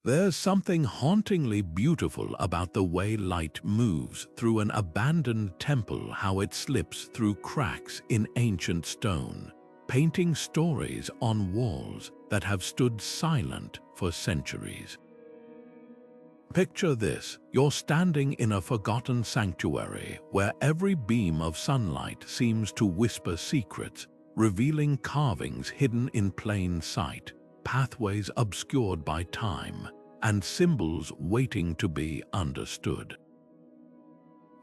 There's something hauntingly beautiful about the way light moves through an abandoned temple, how it slips through cracks in ancient stone, painting stories on walls that have stood silent for centuries. Picture this: you're standing in a forgotten sanctuary where every beam of sunlight seems to whisper secrets, revealing carvings hidden in plain sight, pathways obscured by time, and symbols waiting to be understood.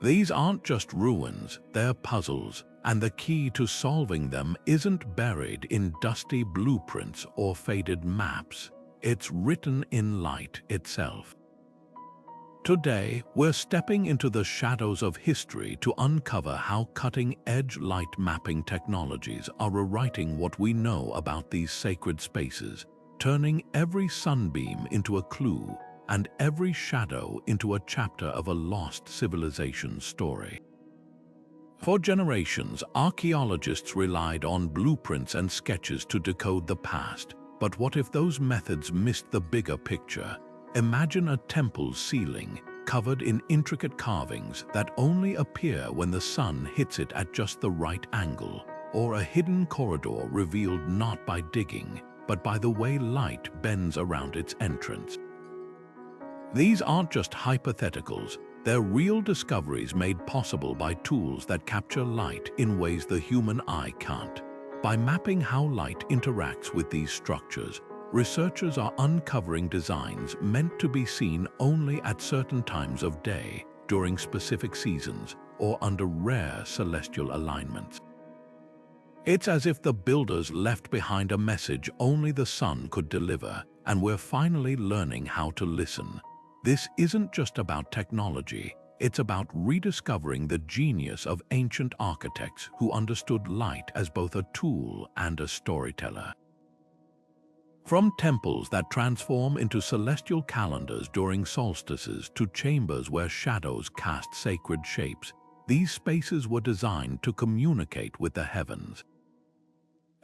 These aren't just ruins, they're puzzles, and the key to solving them isn't buried in dusty blueprints or faded maps. It's written in light itself. Today, we're stepping into the shadows of history to uncover how cutting-edge light mapping technologies are rewriting what we know about these sacred spaces, turning every sunbeam into a clue and every shadow into a chapter of a lost civilization's story. For generations, archaeologists relied on blueprints and sketches to decode the past. But what if those methods missed the bigger picture? Imagine a temple's ceiling covered in intricate carvings that only appear when the sun hits it at just the right angle, or a hidden corridor revealed not by digging, but by the way light bends around its entrance. These aren't just hypotheticals, they're real discoveries made possible by tools that capture light in ways the human eye can't. By mapping how light interacts with these structures, researchers are uncovering designs meant to be seen only at certain times of day, during specific seasons, or under rare celestial alignments. It's as if the builders left behind a message only the sun could deliver, and we're finally learning how to listen. This isn't just about technology, it's about rediscovering the genius of ancient architects who understood light as both a tool and a storyteller. From temples that transform into celestial calendars during solstices to chambers where shadows cast sacred shapes, these spaces were designed to communicate with the heavens.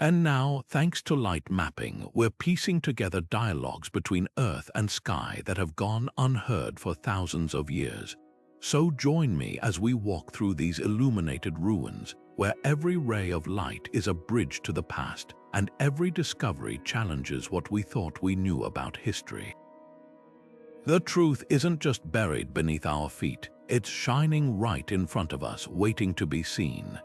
And now, thanks to light mapping, we're piecing together dialogues between earth and sky that have gone unheard for thousands of years. So join me as we walk through these illuminated ruins, where every ray of light is a bridge to the past, and every discovery challenges what we thought we knew about history. The truth isn't just buried beneath our feet, it's shining right in front of us, waiting to be seen.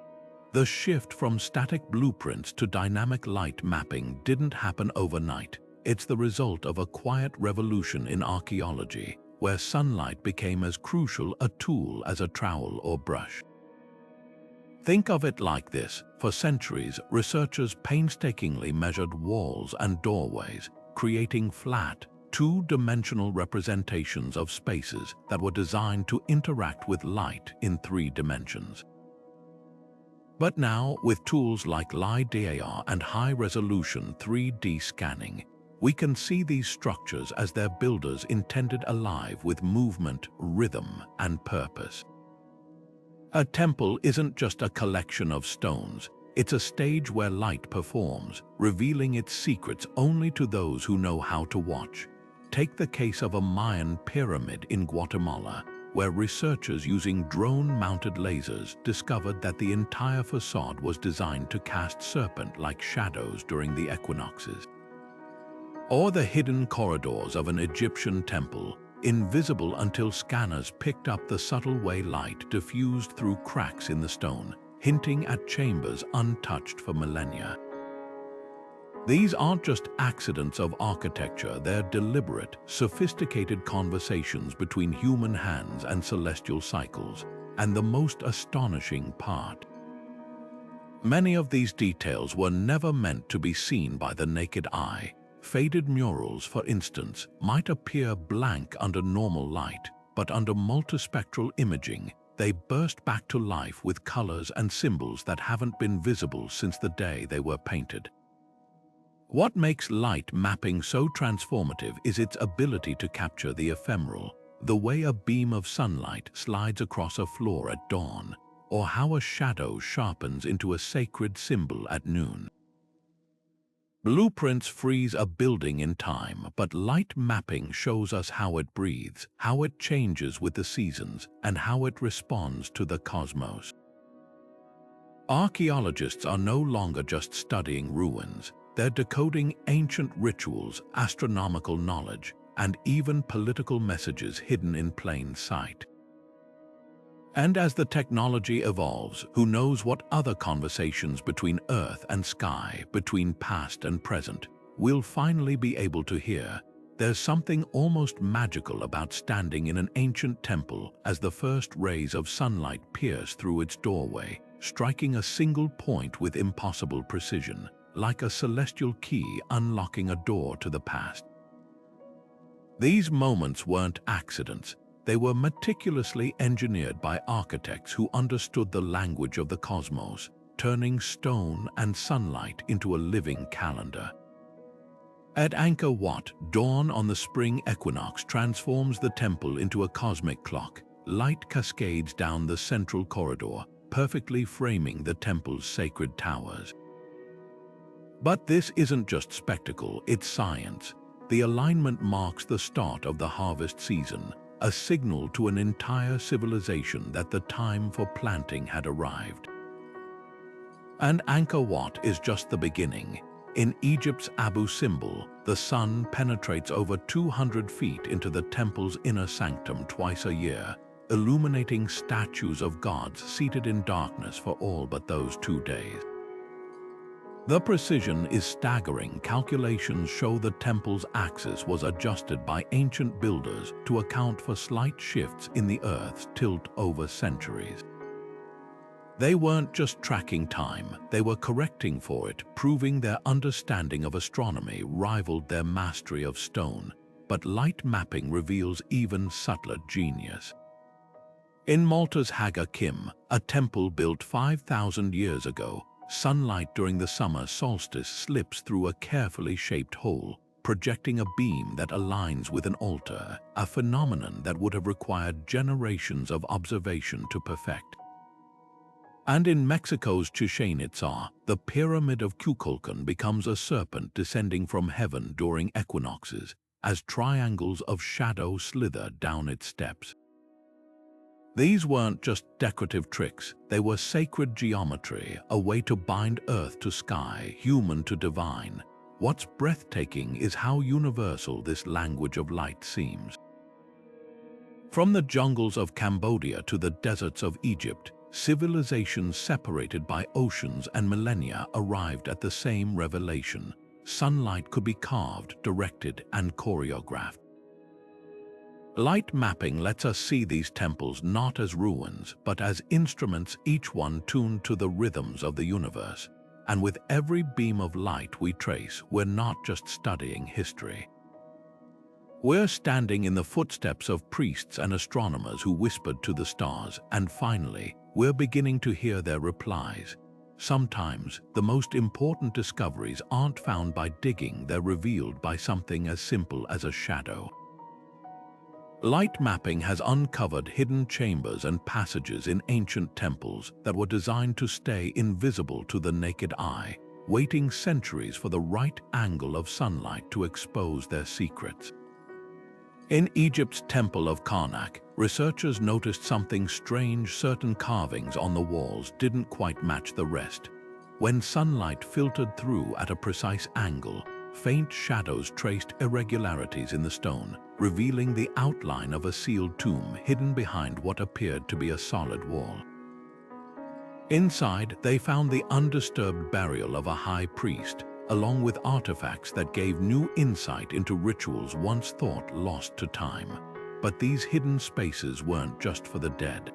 The shift from static blueprints to dynamic light mapping didn't happen overnight. It's the result of a quiet revolution in archaeology, where sunlight became as crucial a tool as a trowel or brush. Think of it like this: for centuries, researchers painstakingly measured walls and doorways, creating flat, two-dimensional representations of spaces that were designed to interact with light in 3 dimensions. But now, with tools like LiDAR and high-resolution 3D scanning, we can see these structures as their builders intended, alive with movement, rhythm, and purpose. A temple isn't just a collection of stones, it's a stage where light performs, revealing its secrets only to those who know how to watch. Take the case of a Mayan pyramid in Guatemala, where researchers using drone-mounted lasers discovered that the entire facade was designed to cast serpent-like shadows during the equinoxes. Or the hidden corridors of an Egyptian temple, invisible until scanners picked up the subtle way light diffused through cracks in the stone, hinting at chambers untouched for millennia. These aren't just accidents of architecture, they're deliberate, sophisticated conversations between human hands and celestial cycles. And the most astonishing part: many of these details were never meant to be seen by the naked eye. Faded murals, for instance, might appear blank under normal light, but under multispectral imaging, they burst back to life with colors and symbols that haven't been visible since the day they were painted. What makes light mapping so transformative is its ability to capture the ephemeral, the way a beam of sunlight slides across a floor at dawn, or how a shadow sharpens into a sacred symbol at noon. Blueprints freeze a building in time, but light mapping shows us how it breathes, how it changes with the seasons, and how it responds to the cosmos. Archaeologists are no longer just studying ruins. They're decoding ancient rituals, astronomical knowledge, and even political messages hidden in plain sight. And as the technology evolves, who knows what other conversations between Earth and sky, between past and present, we'll finally be able to hear. There's something almost magical about standing in an ancient temple as the first rays of sunlight pierce through its doorway, striking a single point with impossible precision, like a celestial key unlocking a door to the past. These moments weren't accidents. They were meticulously engineered by architects who understood the language of the cosmos, turning stone and sunlight into a living calendar. At Angkor Wat, dawn on the spring equinox transforms the temple into a cosmic clock. Light cascades down the central corridor, perfectly framing the temple's sacred towers. But this isn't just spectacle, it's science. The alignment marks the start of the harvest season, a signal to an entire civilization that the time for planting had arrived. And Angkor Wat is just the beginning. In Egypt's Abu Simbel, the sun penetrates over 200 feet into the temple's inner sanctum twice a year, illuminating statues of gods seated in darkness for all but those 2 days. The precision is staggering. Calculations show the temple's axis was adjusted by ancient builders to account for slight shifts in the Earth's tilt over centuries. They weren't just tracking time, they were correcting for it, proving their understanding of astronomy rivaled their mastery of stone. But light mapping reveals even subtler genius. In Malta's Haga Kim, a temple built 5,000 years ago, sunlight during the summer solstice slips through a carefully shaped hole, projecting a beam that aligns with an altar, a phenomenon that would have required generations of observation to perfect. And in Mexico's Chichén Itzá, the pyramid of Kukulkan becomes a serpent descending from heaven during equinoxes, as triangles of shadow slither down its steps. These weren't just decorative tricks, they were sacred geometry, a way to bind earth to sky, human to divine. What's breathtaking is how universal this language of light seems. From the jungles of Cambodia to the deserts of Egypt, civilizations separated by oceans and millennia arrived at the same revelation. Sunlight could be carved, directed, and choreographed. Light mapping lets us see these temples not as ruins, but as instruments, each one tuned to the rhythms of the universe. And with every beam of light we trace, we're not just studying history. We're standing in the footsteps of priests and astronomers who whispered to the stars, and finally, we're beginning to hear their replies. Sometimes, the most important discoveries aren't found by digging, they're revealed by something as simple as a shadow. Light mapping has uncovered hidden chambers and passages in ancient temples that were designed to stay invisible to the naked eye, waiting centuries for the right angle of sunlight to expose their secrets. In Egypt's Temple of Karnak, researchers noticed something strange. Certain carvings on the walls didn't quite match the rest. When sunlight filtered through at a precise angle, faint shadows traced irregularities in the stone, revealing the outline of a sealed tomb hidden behind what appeared to be a solid wall. Inside, they found the undisturbed burial of a high priest, along with artifacts that gave new insight into rituals once thought lost to time. But these hidden spaces weren't just for the dead.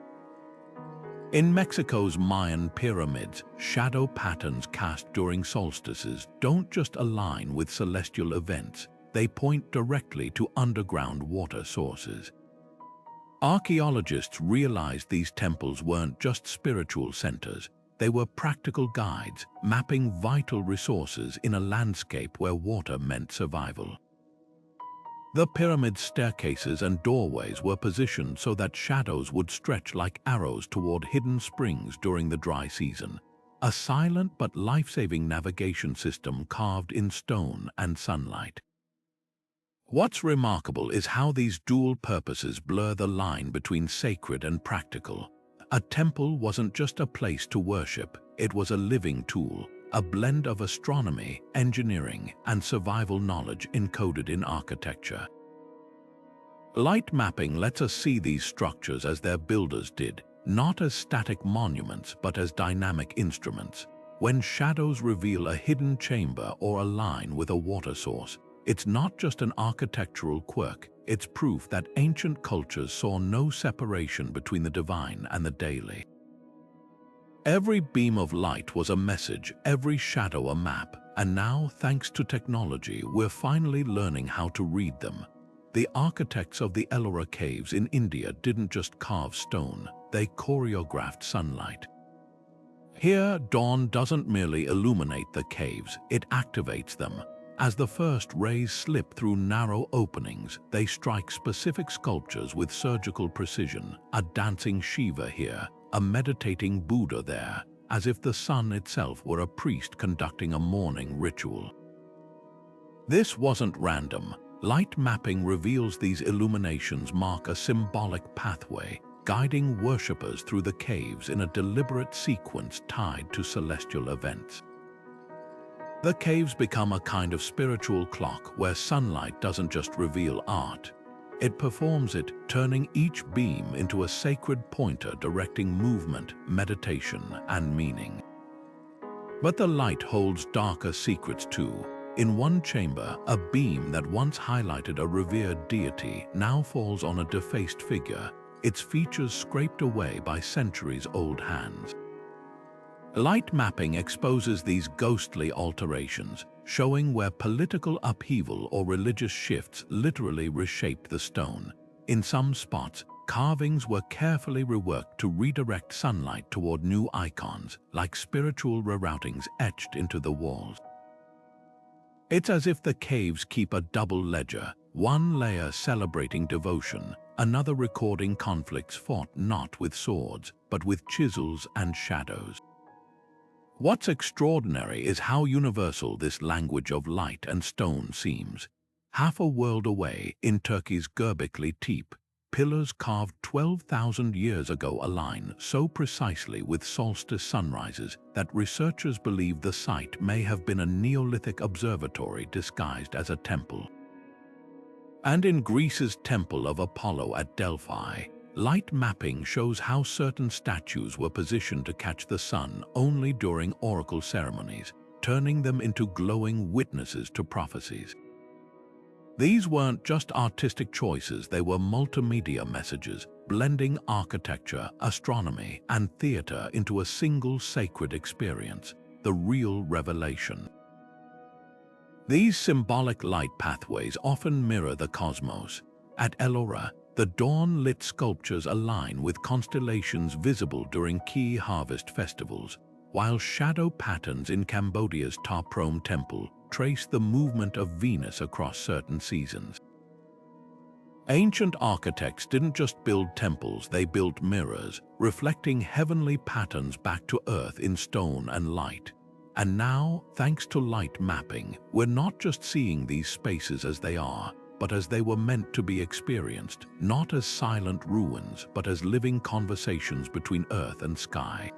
In Mexico's Mayan pyramids, shadow patterns cast during solstices don't just align with celestial events, they point directly to underground water sources. Archaeologists realized these temples weren't just spiritual centers, they were practical guides, mapping vital resources in a landscape where water meant survival. The pyramid's staircases and doorways were positioned so that shadows would stretch like arrows toward hidden springs during the dry season. a silent but life-saving navigation system carved in stone and sunlight. What's remarkable is how these dual purposes blur the line between sacred and practical. A temple wasn't just a place to worship, it was a living tool, a blend of astronomy, engineering, and survival knowledge encoded in architecture. Light mapping lets us see these structures as their builders did, not as static monuments but as dynamic instruments. When shadows reveal a hidden chamber or a line with a water source, it's not just an architectural quirk, it's proof that ancient cultures saw no separation between the divine and the daily. Every beam of light was a message, every shadow a map, and now, thanks to technology, we're finally learning how to read them. The architects of the Ellora caves in India didn't just carve stone, they choreographed sunlight. Here, dawn doesn't merely illuminate the caves, it activates them. As the first rays slip through narrow openings, they strike specific sculptures with surgical precision, a dancing Shiva here, a meditating Buddha there, as if the sun itself were a priest conducting a morning ritual. This wasn't random. Light mapping reveals these illuminations mark a symbolic pathway, guiding worshippers through the caves in a deliberate sequence tied to celestial events. The caves become a kind of spiritual clock where sunlight doesn't just reveal art. It performs it, turning each beam into a sacred pointer directing movement, meditation, and meaning. But the light holds darker secrets too. In one chamber, a beam that once highlighted a revered deity now falls on a defaced figure, its features scraped away by centuries-old hands. Light mapping exposes these ghostly alterations, showing where political upheaval or religious shifts literally reshaped the stone. In some spots, carvings were carefully reworked to redirect sunlight toward new icons, like spiritual reroutings etched into the walls. It's as if the caves keep a double ledger, one layer celebrating devotion, another recording conflicts fought not with swords, but with chisels and shadows. What's extraordinary is how universal this language of light and stone seems. Half a world away, in Turkey's Göbekli Tepe, pillars carved 12,000 years ago align so precisely with solstice sunrises that researchers believe the site may have been a Neolithic observatory disguised as a temple. And in Greece's Temple of Apollo at Delphi, light mapping shows how certain statues were positioned to catch the sun only during oracle ceremonies, turning them into glowing witnesses to prophecies. These weren't just artistic choices, they were multimedia messages, blending architecture, astronomy, and theater into a single sacred experience, the real revelation. These symbolic light pathways often mirror the cosmos. At Ellora, the dawn-lit sculptures align with constellations visible during key harvest festivals, while shadow patterns in Cambodia's Ta Prohm Temple trace the movement of Venus across certain seasons. Ancient architects didn't just build temples, they built mirrors, reflecting heavenly patterns back to Earth in stone and light. And now, thanks to light mapping, we're not just seeing these spaces as they are, but as they were meant to be experienced, not as silent ruins, but as living conversations between earth and sky.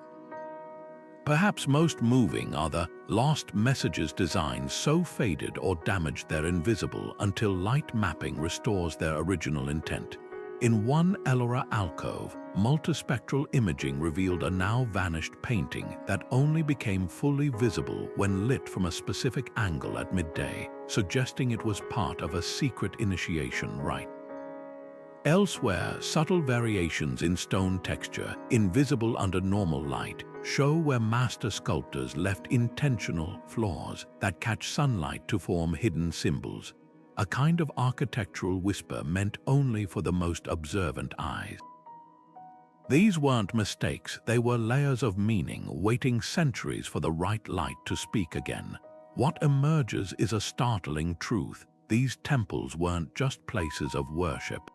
Perhaps most moving are the lost messages designs so faded or damaged they're invisible until light mapping restores their original intent. In one Ellora alcove, multispectral imaging revealed a now-vanished painting that only became fully visible when lit from a specific angle at midday, suggesting it was part of a secret initiation rite. Elsewhere, subtle variations in stone texture, invisible under normal light, show where master sculptors left intentional flaws that catch sunlight to form hidden symbols, a kind of architectural whisper meant only for the most observant eyes. These weren't mistakes, they were layers of meaning waiting centuries for the right light to speak again. What emerges is a startling truth. These temples weren't just places of worship.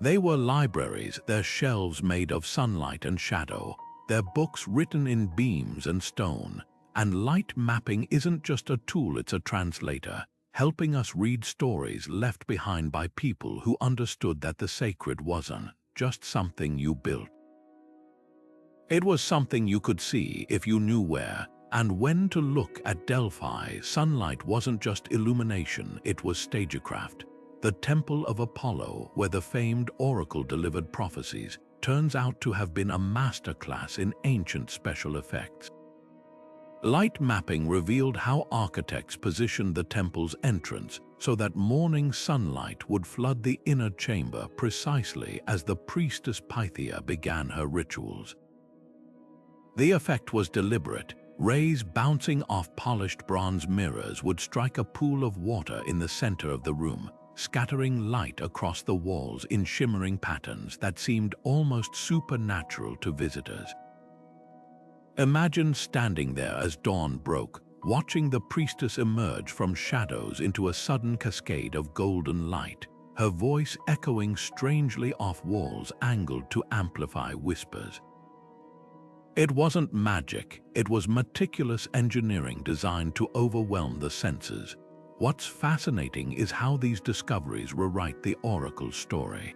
They were libraries, their shelves made of sunlight and shadow, They're books written in beams and stone, and light mapping isn't just a tool, it's a translator, helping us read stories left behind by people who understood that the sacred wasn't just something you built. It was something you could see if you knew where and when to look. At Delphi, sunlight wasn't just illumination, it was stagecraft. The Temple of Apollo, where the famed oracle delivered prophecies, turns out to have been a masterclass in ancient special effects. Light mapping revealed how architects positioned the temple's entrance so that morning sunlight would flood the inner chamber precisely as the priestess Pythia began her rituals. The effect was deliberate. Rays bouncing off polished bronze mirrors would strike a pool of water in the center of the room, scattering light across the walls in shimmering patterns that seemed almost supernatural to visitors. Imagine standing there as dawn broke, watching the priestess emerge from shadows into a sudden cascade of golden light, her voice echoing strangely off walls angled to amplify whispers. It wasn't magic, it was meticulous engineering designed to overwhelm the senses. What's fascinating is how these discoveries rewrite the oracle's story.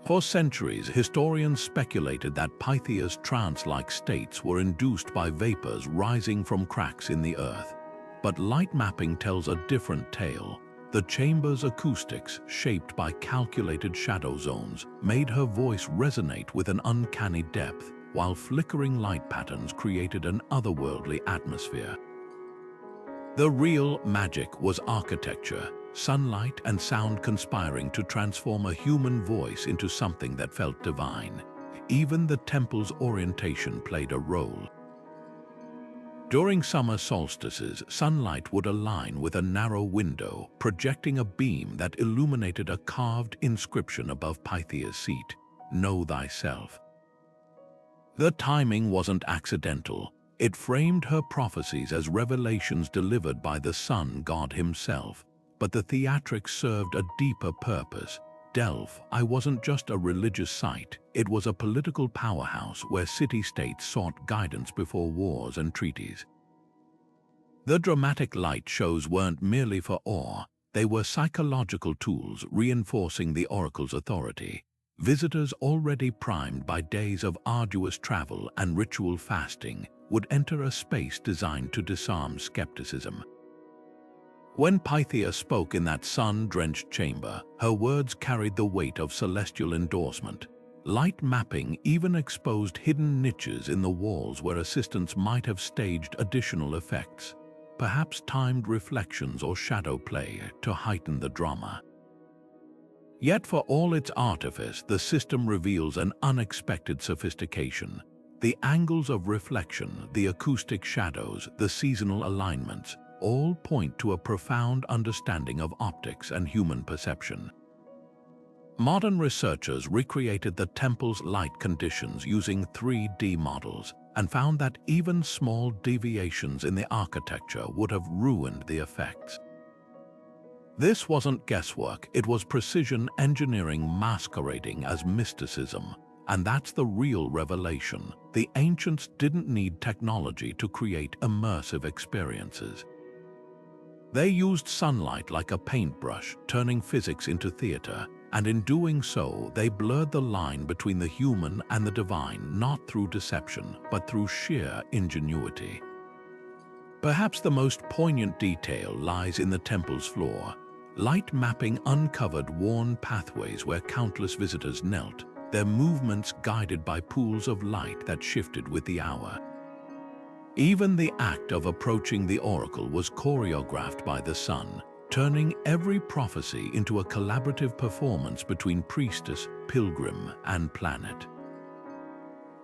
For centuries, historians speculated that Pythia's trance-like states were induced by vapors rising from cracks in the earth. But light mapping tells a different tale. The chamber's acoustics, shaped by calculated shadow zones, made her voice resonate with an uncanny depth, while flickering light patterns created an otherworldly atmosphere. The real magic was architecture, sunlight and sound conspiring to transform a human voice into something that felt divine. Even the temple's orientation played a role. During summer solstices, sunlight would align with a narrow window, projecting a beam that illuminated a carved inscription above Pythia's seat, "Know thyself." The timing wasn't accidental. It framed her prophecies as revelations delivered by the sun god himself. But the theatrics served a deeper purpose. Delphi wasn't just a religious site, it was a political powerhouse where city-states sought guidance before wars and treaties. The dramatic light shows weren't merely for awe, they were psychological tools reinforcing the oracle's authority. Visitors already primed by days of arduous travel and ritual fasting would enter a space designed to disarm skepticism. When Pythia spoke in that sun-drenched chamber, her words carried the weight of celestial endorsement. Light mapping even exposed hidden niches in the walls where assistants might have staged additional effects, perhaps timed reflections or shadow play to heighten the drama. Yet for all its artifice, the system reveals an unexpected sophistication. The angles of reflection, the acoustic shadows, the seasonal alignments, all point to a profound understanding of optics and human perception. Modern researchers recreated the temple's light conditions using 3D models and found that even small deviations in the architecture would have ruined the effects. This wasn't guesswork, it was precision engineering masquerading as mysticism. And that's the real revelation. The ancients didn't need technology to create immersive experiences. They used sunlight like a paintbrush, turning physics into theater, and in doing so, they blurred the line between the human and the divine, not through deception, but through sheer ingenuity. Perhaps the most poignant detail lies in the temple's floor. Light mapping uncovered worn pathways where countless visitors knelt, their movements guided by pools of light that shifted with the hour. Even the act of approaching the oracle was choreographed by the sun, turning every prophecy into a collaborative performance between priestess, pilgrim, and planet.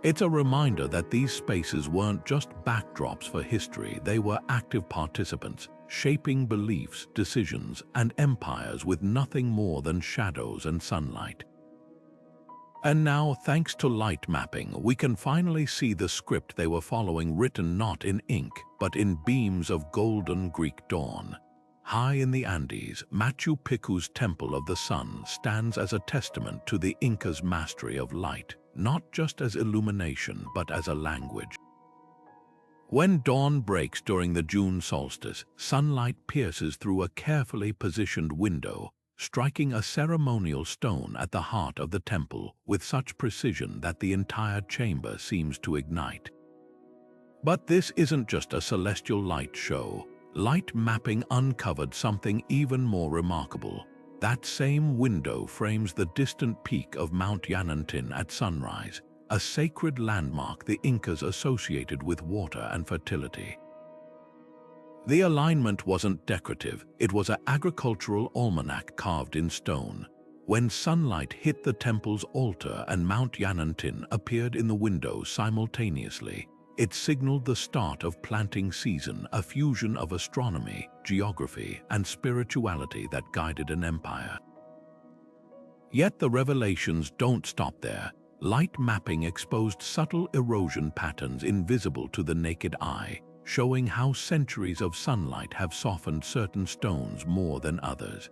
It's a reminder that these spaces weren't just backdrops for history, they were active participants, shaping beliefs, decisions, and empires with nothing more than shadows and sunlight. And now, thanks to light mapping, we can finally see the script they were following written not in ink, but in beams of golden Greek dawn. High in the Andes, Machu Picchu's Temple of the Sun stands as a testament to the Inca's mastery of light, not just as illumination but as a language. When dawn breaks during the June solstice, sunlight pierces through a carefully positioned window, striking a ceremonial stone at the heart of the temple with such precision that the entire chamber seems to ignite. But this isn't just a celestial light show. Light mapping uncovered something even more remarkable. That same window frames the distant peak of Mount Yanantin at sunrise, a sacred landmark the Incas associated with water and fertility. The alignment wasn't decorative, it was an agricultural almanac carved in stone. When sunlight hit the temple's altar and Mount Yanantin appeared in the window simultaneously, it signaled the start of planting season, a fusion of astronomy, geography, and spirituality that guided an empire. Yet the revelations don't stop there. Light mapping exposed subtle erosion patterns invisible to the naked eye, showing how centuries of sunlight have softened certain stones more than others.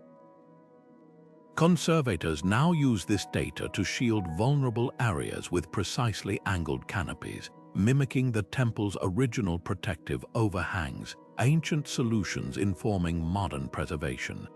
Conservators now use this data to shield vulnerable areas with precisely angled canopies, mimicking the temple's original protective overhangs, ancient solutions informing modern preservation.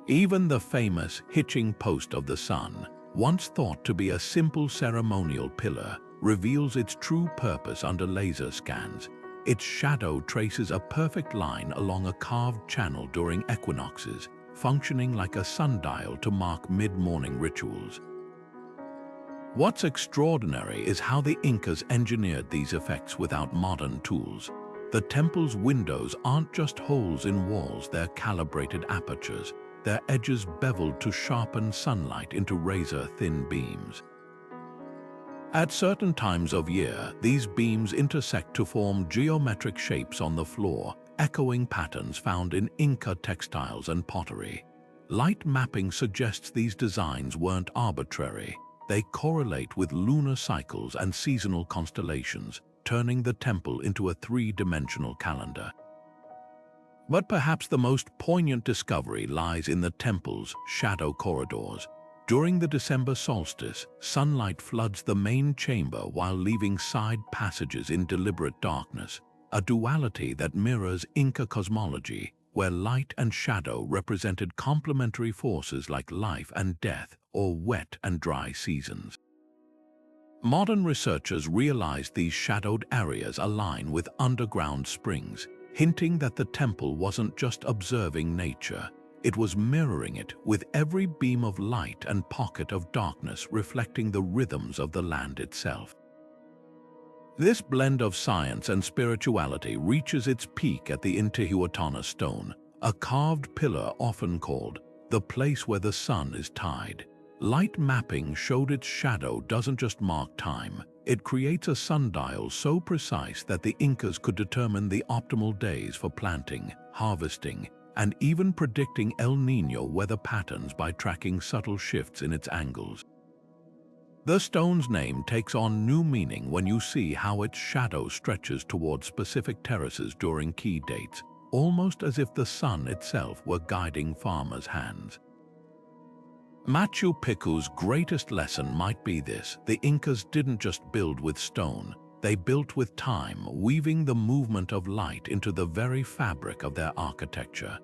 Even the famous hitching post of the sun, once thought to be a simple ceremonial pillar, reveals its true purpose under laser scans. Its shadow traces a perfect line along a carved channel during equinoxes, functioning like a sundial to mark mid-morning rituals. What's extraordinary is how the Incas engineered these effects without modern tools. The temple's windows aren't just holes in walls, they're calibrated apertures, their edges beveled to sharpen sunlight into razor-thin beams. At certain times of year, these beams intersect to form geometric shapes on the floor, echoing patterns found in Inca textiles and pottery. Light mapping suggests these designs weren't arbitrary. They correlate with lunar cycles and seasonal constellations, turning the temple into a three-dimensional calendar. But perhaps the most poignant discovery lies in the temple's shadow corridors. During the December solstice, sunlight floods the main chamber while leaving side passages in deliberate darkness, a duality that mirrors Inca cosmology, where light and shadow represented complementary forces like life and death, or wet and dry seasons. Modern researchers realized these shadowed areas align with underground springs, hinting that the temple wasn't just observing nature, it was mirroring it, with every beam of light and pocket of darkness reflecting the rhythms of the land itself. This blend of science and spirituality reaches its peak at the Intihuatana stone, a carved pillar often called the place where the sun is tied. Light mapping showed its shadow doesn't just mark time, it creates a sundial so precise that the Incas could determine the optimal days for planting, harvesting, and even predicting El Niño weather patterns by tracking subtle shifts in its angles. The stone's name takes on new meaning when you see how its shadow stretches towards specific terraces during key dates, almost as if the sun itself were guiding farmers' hands. Machu Picchu's greatest lesson might be this: the Incas didn't just build with stone, they built with time, weaving the movement of light into the very fabric of their architecture.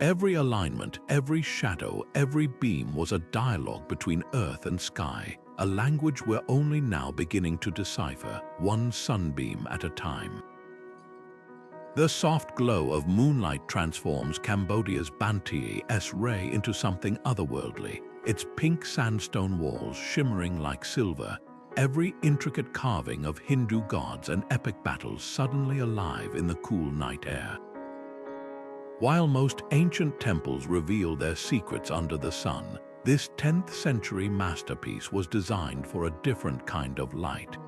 Every alignment, every shadow, every beam was a dialogue between earth and sky, a language we're only now beginning to decipher, one sunbeam at a time. The soft glow of moonlight transforms Cambodia's Bante's Ray into something otherworldly, its pink sandstone walls shimmering like silver, every intricate carving of Hindu gods and epic battles suddenly alive in the cool night air. While most ancient temples reveal their secrets under the sun, this 10th century masterpiece was designed for a different kind of light.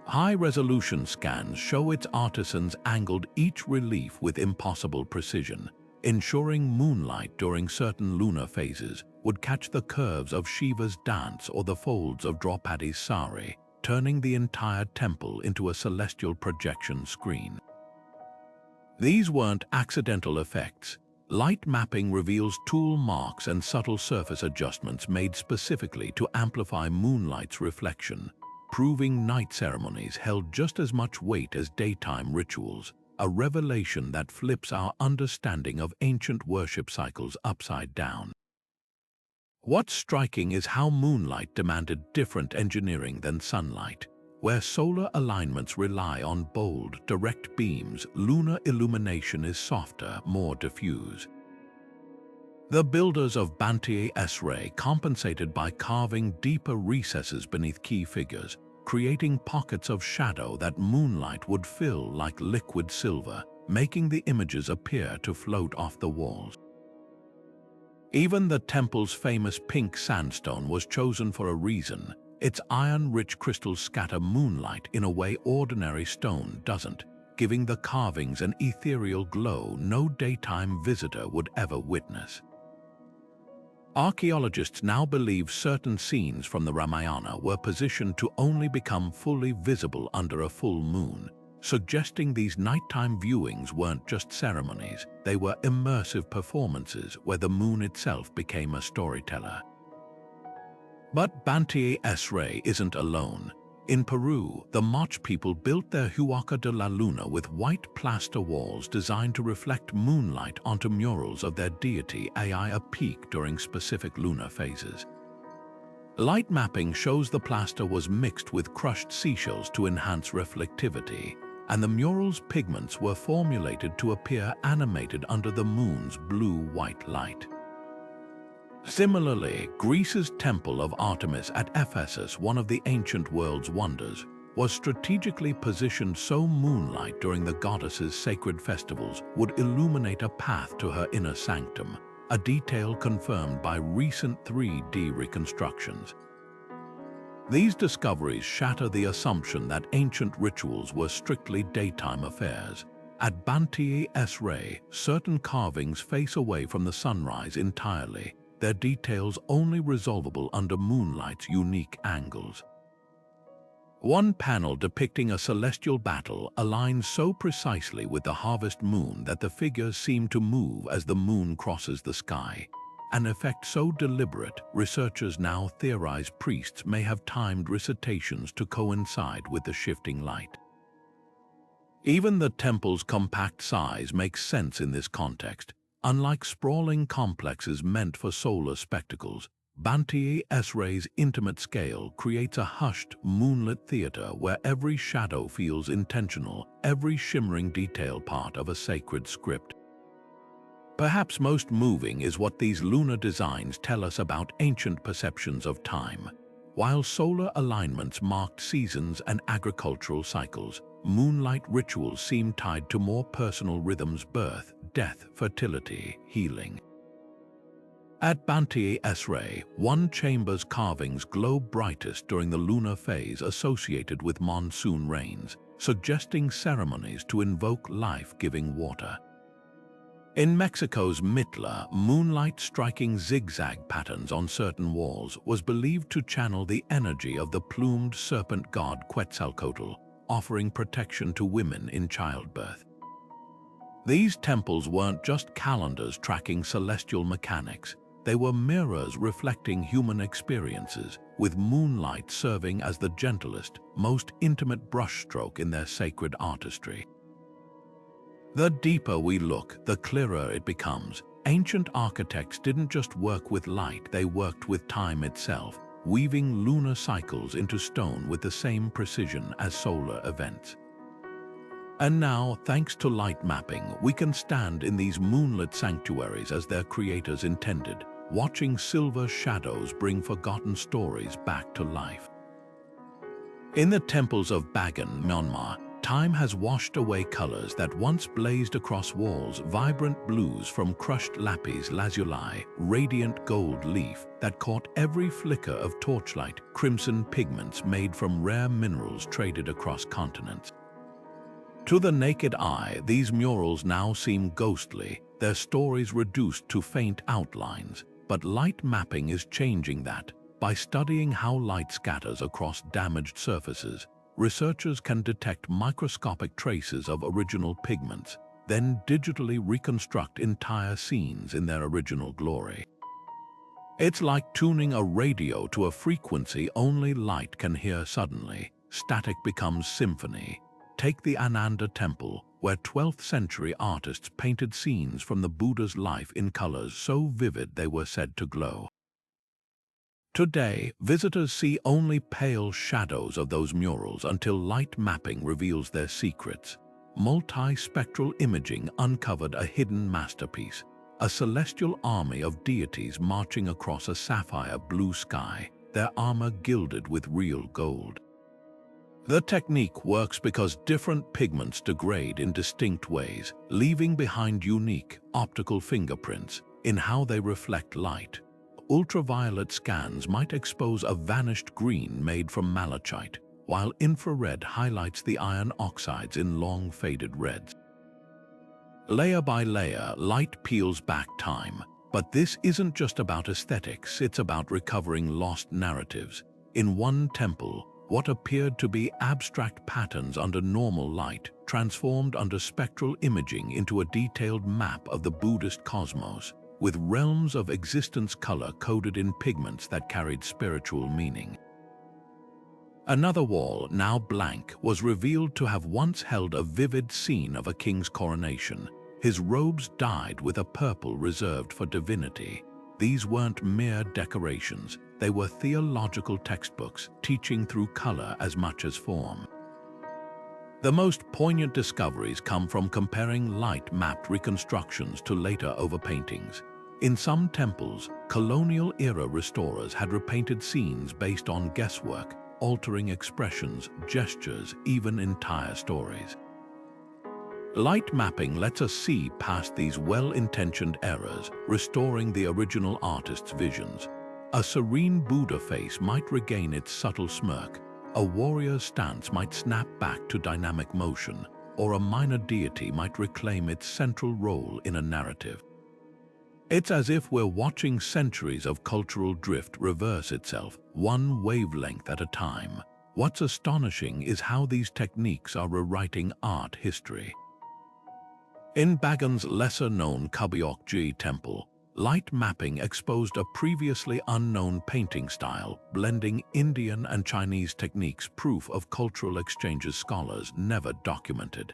High-resolution scans show its artisans angled each relief with impossible precision, ensuring moonlight during certain lunar phases would catch the curves of Shiva's dance or the folds of Draupadi's sari, turning the entire temple into a celestial projection screen. These weren't accidental effects. Light mapping reveals tool marks and subtle surface adjustments made specifically to amplify moonlight's reflection, proving night ceremonies held just as much weight as daytime rituals, a revelation that flips our understanding of ancient worship cycles upside down. What's striking is how moonlight demanded different engineering than sunlight. Where solar alignments rely on bold, direct beams, lunar illumination is softer, more diffuse. The builders of Bantier S-ray compensated by carving deeper recesses beneath key figures, creating pockets of shadow that moonlight would fill like liquid silver, making the images appear to float off the walls. Even the temple's famous pink sandstone was chosen for a reason. Its iron-rich crystals scatter moonlight in a way ordinary stone doesn't, giving the carvings an ethereal glow no daytime visitor would ever witness. Archaeologists now believe certain scenes from the Ramayana were positioned to only become fully visible under a full moon, suggesting these nighttime viewings weren't just ceremonies, they were immersive performances where the moon itself became a storyteller. But Bantier S-ray isn't alone. In Peru, the Moch people built their Huaca de la Luna with white plaster walls designed to reflect moonlight onto murals of their deity Ai a peak during specific lunar phases. Light mapping shows the plaster was mixed with crushed seashells to enhance reflectivity, and the mural's pigments were formulated to appear animated under the moon's blue-white light. Similarly, Greece's Temple of Artemis at Ephesus, one of the ancient world's wonders, was strategically positioned so moonlight during the goddess's sacred festivals would illuminate a path to her inner sanctum, a detail confirmed by recent 3D reconstructions. These discoveries shatter the assumption that ancient rituals were strictly daytime affairs. At Bantier S-ray, certain carvings face away from the sunrise entirely, their details only resolvable under moonlight's unique angles. One panel depicting a celestial battle aligns so precisely with the harvest moon that the figures seem to move as the moon crosses the sky. An effect so deliberate, researchers now theorize priests may have timed recitations to coincide with the shifting light. Even the temple's compact size makes sense in this context. Unlike sprawling complexes meant for solar spectacles, Bantier S-ray's intimate scale creates a hushed, moonlit theater where every shadow feels intentional, every shimmering detail part of a sacred script. Perhaps most moving is what these lunar designs tell us about ancient perceptions of time. While solar alignments marked seasons and agricultural cycles, moonlight rituals seem tied to more personal rhythms: birth, death, fertility, healing. At Bantier S-ray, one chamber's carvings glow brightest during the lunar phase associated with monsoon rains, suggesting ceremonies to invoke life-giving water. In Mexico's Mitla, moonlight striking zigzag patterns on certain walls was believed to channel the energy of the plumed serpent god Quetzalcoatl, offering protection to women in childbirth. These temples weren't just calendars tracking celestial mechanics, they were mirrors reflecting human experiences, with moonlight serving as the gentlest, most intimate brushstroke in their sacred artistry. The deeper we look, the clearer it becomes. Ancient architects didn't just work with light, they worked with time itself, weaving lunar cycles into stone with the same precision as solar events. And now, thanks to light mapping, we can stand in these moonlit sanctuaries as their creators intended, watching silver shadows bring forgotten stories back to life. In the temples of Bagan, Myanmar, time has washed away colors that once blazed across walls: vibrant blues from crushed lapis lazuli, radiant gold leaf that caught every flicker of torchlight, crimson pigments made from rare minerals traded across continents. To the naked eye, these murals now seem ghostly, their stories reduced to faint outlines, but light mapping is changing that. By studying how light scatters across damaged surfaces, researchers can detect microscopic traces of original pigments. then digitally reconstruct entire scenes in their original glory. It's like tuning a radio to a frequency only light can hear suddenly. Static becomes symphony. Take the Ananda Temple, where 12th century artists painted scenes from the Buddha's life in colors so vivid they were said to glow. Today, visitors see only pale shadows of those murals until light mapping reveals their secrets. Multi-spectral imaging uncovered a hidden masterpiece, a celestial army of deities marching across a sapphire blue sky, their armor gilded with real gold. The technique works because different pigments degrade in distinct ways, leaving behind unique optical fingerprints in how they reflect light. Ultraviolet scans might expose a vanished green made from malachite, while infrared highlights the iron oxides in long faded reds. Layer by layer, light peels back time. But this isn't just about aesthetics, it's about recovering lost narratives. In one temple, what appeared to be abstract patterns under normal light transformed under spectral imaging into a detailed map of the Buddhist cosmos, with realms of existence color coded in pigments that carried spiritual meaning. Another wall, now blank, was revealed to have once held a vivid scene of a king's coronation. His robes dyed with a purple reserved for divinity. These weren't mere decorations, they were theological textbooks, teaching through color as much as form. The most poignant discoveries come from comparing light-mapped reconstructions to later overpaintings. In some temples, colonial-era restorers had repainted scenes based on guesswork, altering expressions, gestures, even entire stories. Light mapping lets us see past these well-intentioned errors, restoring the original artist's visions. A serene Buddha face might regain its subtle smirk, a warrior's stance might snap back to dynamic motion, or a minor deity might reclaim its central role in a narrative. It's as if we're watching centuries of cultural drift reverse itself, one wavelength at a time. What's astonishing is how these techniques are rewriting art history. In Bagan's lesser-known Kabyokji temple, light mapping exposed a previously unknown painting style, blending Indian and Chinese techniques, proof of cultural exchanges scholars never documented.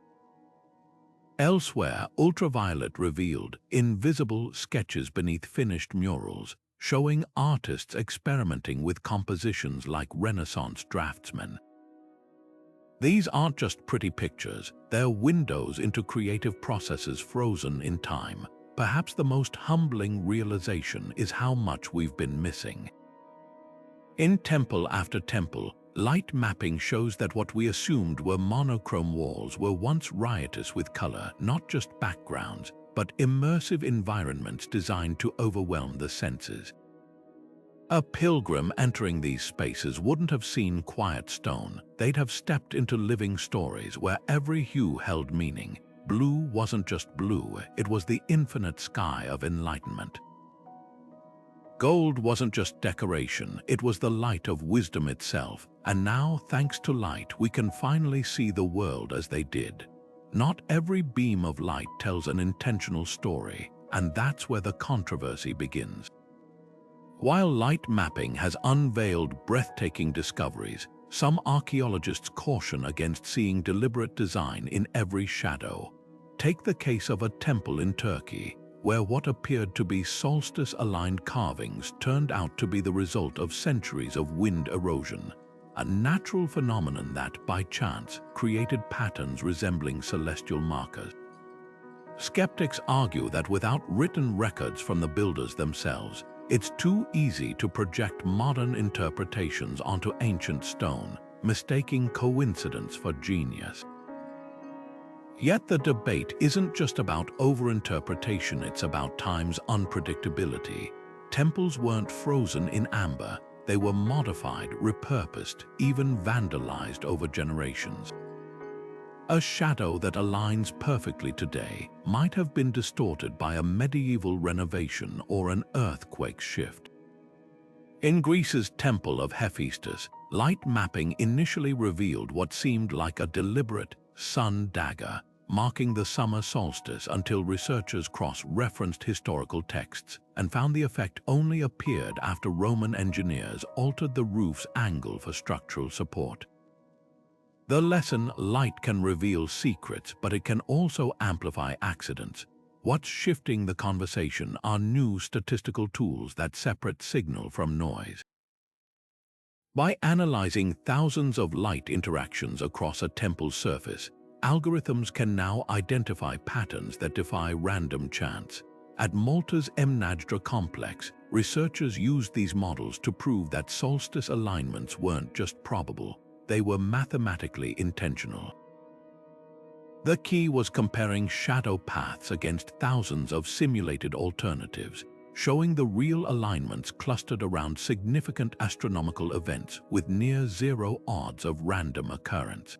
Elsewhere, ultraviolet revealed invisible sketches beneath finished murals, showing artists experimenting with compositions like Renaissance draftsmen. These aren't just pretty pictures, they're windows into creative processes frozen in time. Perhaps the most humbling realization is how much we've been missing. In temple after temple, light mapping shows that what we assumed were monochrome walls were once riotous with color, not just backgrounds, but immersive environments designed to overwhelm the senses. A pilgrim entering these spaces wouldn't have seen quiet stone. They'd have stepped into living stories where every hue held meaning. Blue wasn't just blue, it was the infinite sky of enlightenment. Gold wasn't just decoration, it was the light of wisdom itself. And now, thanks to light, we can finally see the world as they did. Not every beam of light tells an intentional story, and that's where the controversy begins. While light mapping has unveiled breathtaking discoveries, some archaeologists caution against seeing deliberate design in every shadow. Take the case of a temple in Turkey, where what appeared to be solstice-aligned carvings turned out to be the result of centuries of wind erosion, a natural phenomenon that, by chance, created patterns resembling celestial markers. Skeptics argue that without written records from the builders themselves, it's too easy to project modern interpretations onto ancient stone, mistaking coincidence for genius. Yet the debate isn't just about overinterpretation, it's about time's unpredictability. Temples weren't frozen in amber, they were modified, repurposed, even vandalized over generations. A shadow that aligns perfectly today might have been distorted by a medieval renovation or an earthquake shift. In Greece's temple of Hephaestus, light mapping initially revealed what seemed like a deliberate sun dagger, marking the summer solstice until researchers cross-referenced historical texts and found the effect only appeared after Roman engineers altered the roof's angle for structural support. The lesson: light can reveal secrets, but it can also amplify accidents. What's shifting the conversation are new statistical tools that separate signal from noise. By analyzing thousands of light interactions across a temple's surface, algorithms can now identify patterns that defy random chance. At Malta's endangered complex, researchers used these models to prove that solstice alignments weren't just probable, they were mathematically intentional. The key was comparing shadow paths against thousands of simulated alternatives, showing the real alignments clustered around significant astronomical events with near-zero odds of random occurrence.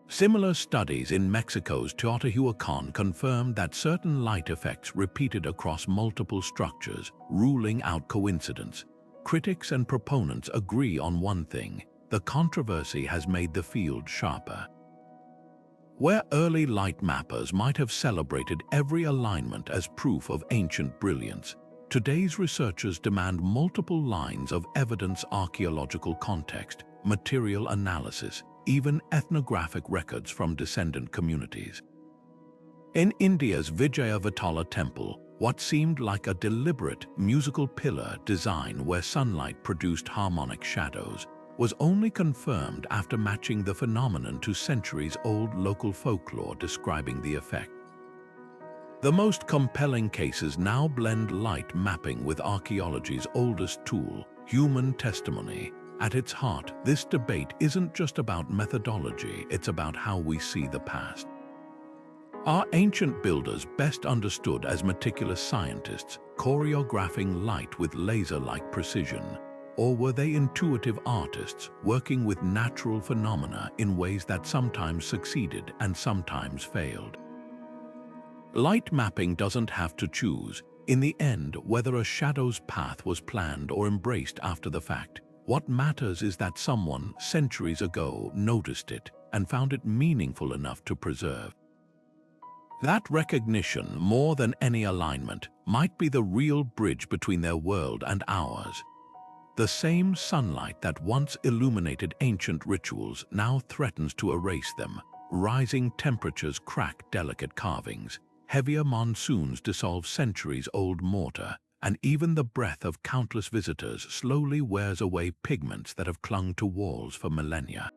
Similar studies in Mexico's Teotihuacan confirmed that certain light effects repeated across multiple structures, ruling out coincidence. Critics and proponents agree on one thing: the controversy has made the field sharper. Where early light mappers might have celebrated every alignment as proof of ancient brilliance, today's researchers demand multiple lines of evidence: archaeological context, material analysis, even ethnographic records from descendant communities. In India's Vijayavattala temple, what seemed like a deliberate musical pillar design where sunlight produced harmonic shadows was only confirmed after matching the phenomenon to centuries-old local folklore describing the effect. The most compelling cases now blend light mapping with archaeology's oldest tool, human testimony. At its heart, this debate isn't just about methodology, it's about how we see the past. Are ancient builders best understood as meticulous scientists, choreographing light with laser-like precision? Or were they intuitive artists, working with natural phenomena in ways that sometimes succeeded and sometimes failed? Light mapping doesn't have to choose. In the end, whether a shadow's path was planned or embraced after the fact, what matters is that someone, centuries ago, noticed it and found it meaningful enough to preserve. That recognition, more than any alignment, might be the real bridge between their world and ours. The same sunlight that once illuminated ancient rituals now threatens to erase them. Rising temperatures crack delicate carvings, heavier monsoons dissolve centuries-old mortar, and even the breath of countless visitors slowly wears away pigments that have clung to walls for millennia.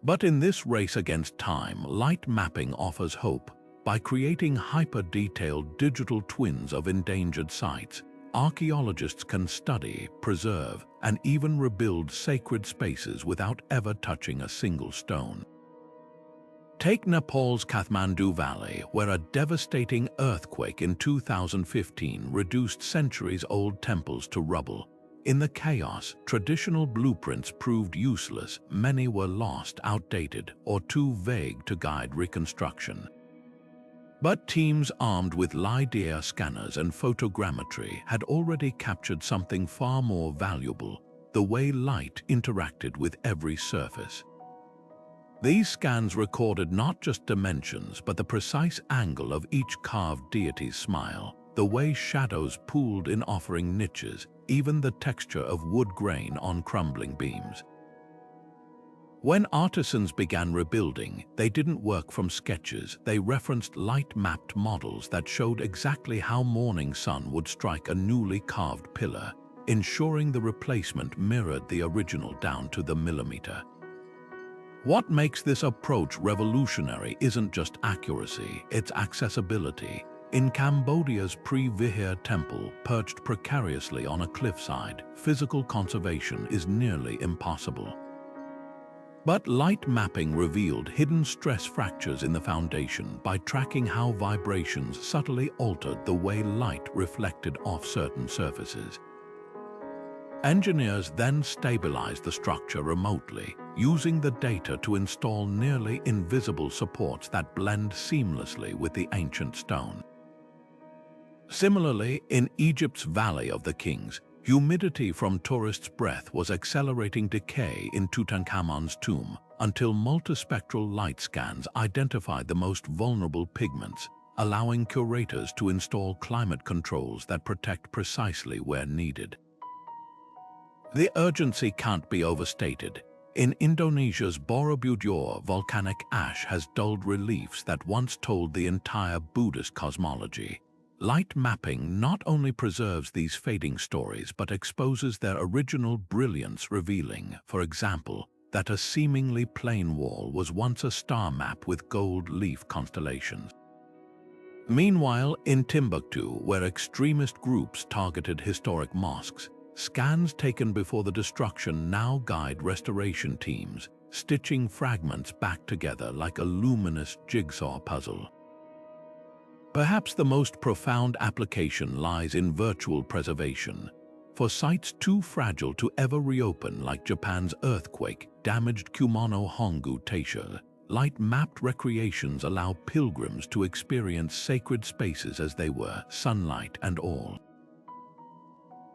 But in this race against time, light mapping offers hope. By creating hyper-detailed digital twins of endangered sites, archaeologists can study, preserve, and even rebuild sacred spaces without ever touching a single stone. Take Nepal's Kathmandu Valley, where a devastating earthquake in 2015 reduced centuries-old temples to rubble. In the chaos, traditional blueprints proved useless. Many were lost, outdated, or too vague to guide reconstruction. But teams armed with LiDAR scanners and photogrammetry had already captured something far more valuable: the way light interacted with every surface. These scans recorded not just dimensions, but the precise angle of each carved deity's smile, the way shadows pooled in offering niches, even the texture of wood grain on crumbling beams. When artisans began rebuilding, they didn't work from sketches. They referenced light-mapped models that showed exactly how morning sun would strike a newly carved pillar, ensuring the replacement mirrored the original down to the millimeter. What makes this approach revolutionary isn't just accuracy, it's accessibility. In Cambodia's Pre-Vihir temple, perched precariously on a cliffside, physical conservation is nearly impossible. But light mapping revealed hidden stress fractures in the foundation by tracking how vibrations subtly altered the way light reflected off certain surfaces. Engineers then stabilized the structure remotely, using the data to install nearly invisible supports that blend seamlessly with the ancient stone. Similarly, in Egypt's Valley of the Kings, humidity from tourists' breath was accelerating decay in Tutankhamun's tomb, until multispectral light scans identified the most vulnerable pigments, allowing curators to install climate controls that protect precisely where needed. The urgency can't be overstated. In Indonesia's Borobudur, volcanic ash has dulled reliefs that once told the entire Buddhist cosmology. Light mapping not only preserves these fading stories but exposes their original brilliance, revealing, for example, that a seemingly plain wall was once a star map with gold leaf constellations. Meanwhile, in Timbuktu, where extremist groups targeted historic mosques, scans taken before the destruction now guide restoration teams, stitching fragments back together like a luminous jigsaw puzzle. Perhaps the most profound application lies in virtual preservation. For sites too fragile to ever reopen, like Japan's earthquake-damaged Kumano-Hongu Taisha, light-mapped recreations allow pilgrims to experience sacred spaces as they were, sunlight and all.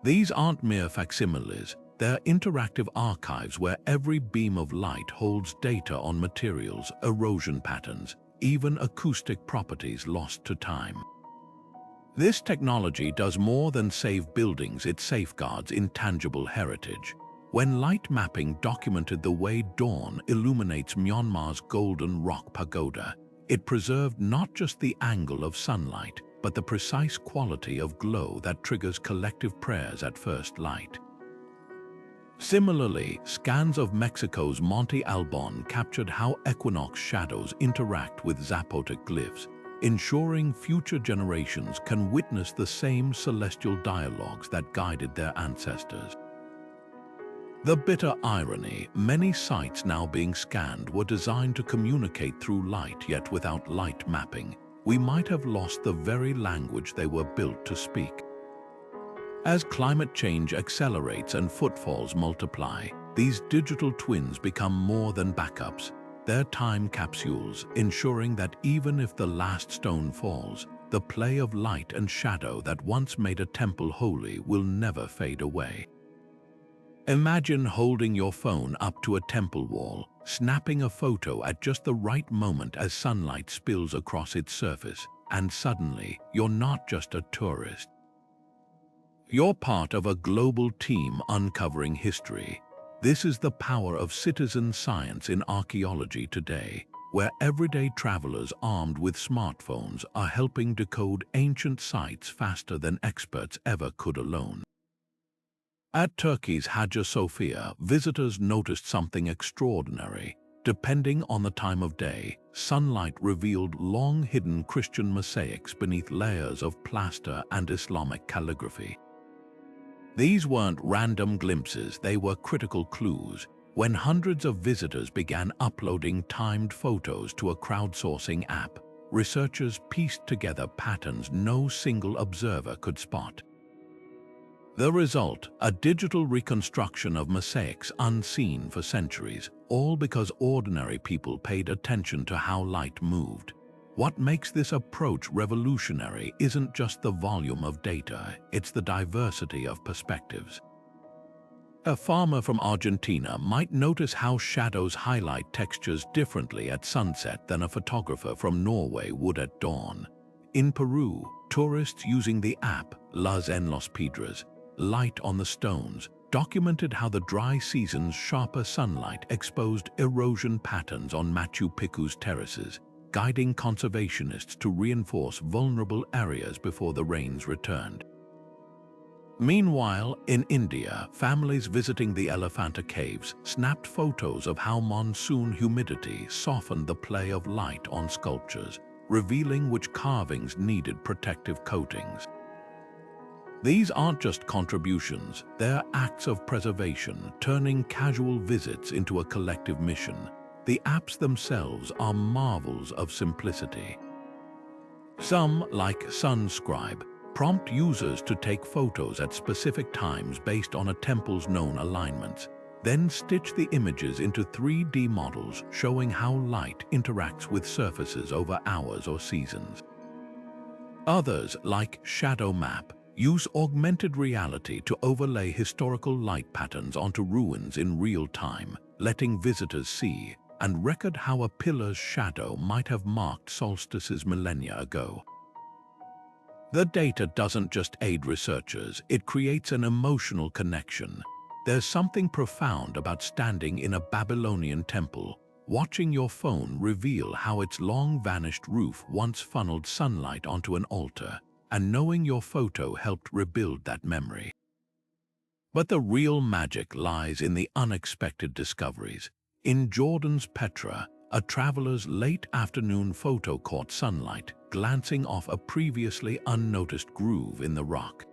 These aren't mere facsimiles, they're interactive archives where every beam of light holds data on materials, erosion patterns, even acoustic properties lost to time. This technology does more than save buildings, it safeguards intangible heritage. When light mapping documented the way dawn illuminates Myanmar's Golden Rock Pagoda, it preserved not just the angle of sunlight, but the precise quality of glow that triggers collective prayers at first light. Similarly, scans of Mexico's Monte Albon captured how equinox shadows interact with Zapotec glyphs, ensuring future generations can witness the same celestial dialogues that guided their ancestors. The bitter irony, many sites now being scanned were designed to communicate through light, yet without light mapping, we might have lost the very language they were built to speak. As climate change accelerates and footfalls multiply, these digital twins become more than backups. They're time capsules, ensuring that even if the last stone falls, the play of light and shadow that once made a temple holy will never fade away. Imagine holding your phone up to a temple wall, snapping a photo at just the right moment as sunlight spills across its surface, and suddenly, you're not just a tourist. You're part of a global team uncovering history. This is the power of citizen science in archaeology today, where everyday travelers armed with smartphones are helping decode ancient sites faster than experts ever could alone. At Turkey's Hagia Sophia, visitors noticed something extraordinary. Depending on the time of day, sunlight revealed long-hidden Christian mosaics beneath layers of plaster and Islamic calligraphy. These weren't random glimpses, they were critical clues. When hundreds of visitors began uploading timed photos to a crowdsourcing app, researchers pieced together patterns no single observer could spot. The result, a digital reconstruction of mosaics unseen for centuries, all because ordinary people paid attention to how light moved. What makes this approach revolutionary isn't just the volume of data, it's the diversity of perspectives. A farmer from Argentina might notice how shadows highlight textures differently at sunset than a photographer from Norway would at dawn. In Peru, tourists using the app Luz en los Piedras, Light on the Stones, documented how the dry season's sharper sunlight exposed erosion patterns on Machu Picchu's terraces, guiding conservationists to reinforce vulnerable areas before the rains returned. Meanwhile, in India, families visiting the Elephanta caves snapped photos of how monsoon humidity softened the play of light on sculptures, revealing which carvings needed protective coatings. These aren't just contributions, they're acts of preservation, turning casual visits into a collective mission. The apps themselves are marvels of simplicity. Some, like SunScribe, prompt users to take photos at specific times based on a temple's known alignments, then stitch the images into 3D models showing how light interacts with surfaces over hours or seasons. Others, like Shadow Map, use augmented reality to overlay historical light patterns onto ruins in real time, letting visitors see, and record how a pillar's shadow might have marked solstices millennia ago. The data doesn't just aid researchers, it creates an emotional connection. There's something profound about standing in a Babylonian temple, watching your phone reveal how its long-vanished roof once funneled sunlight onto an altar, and knowing your photo helped rebuild that memory. But the real magic lies in the unexpected discoveries. In Jordan's Petra, a traveler's late afternoon photo caught sunlight glancing off a previously unnoticed groove in the rock.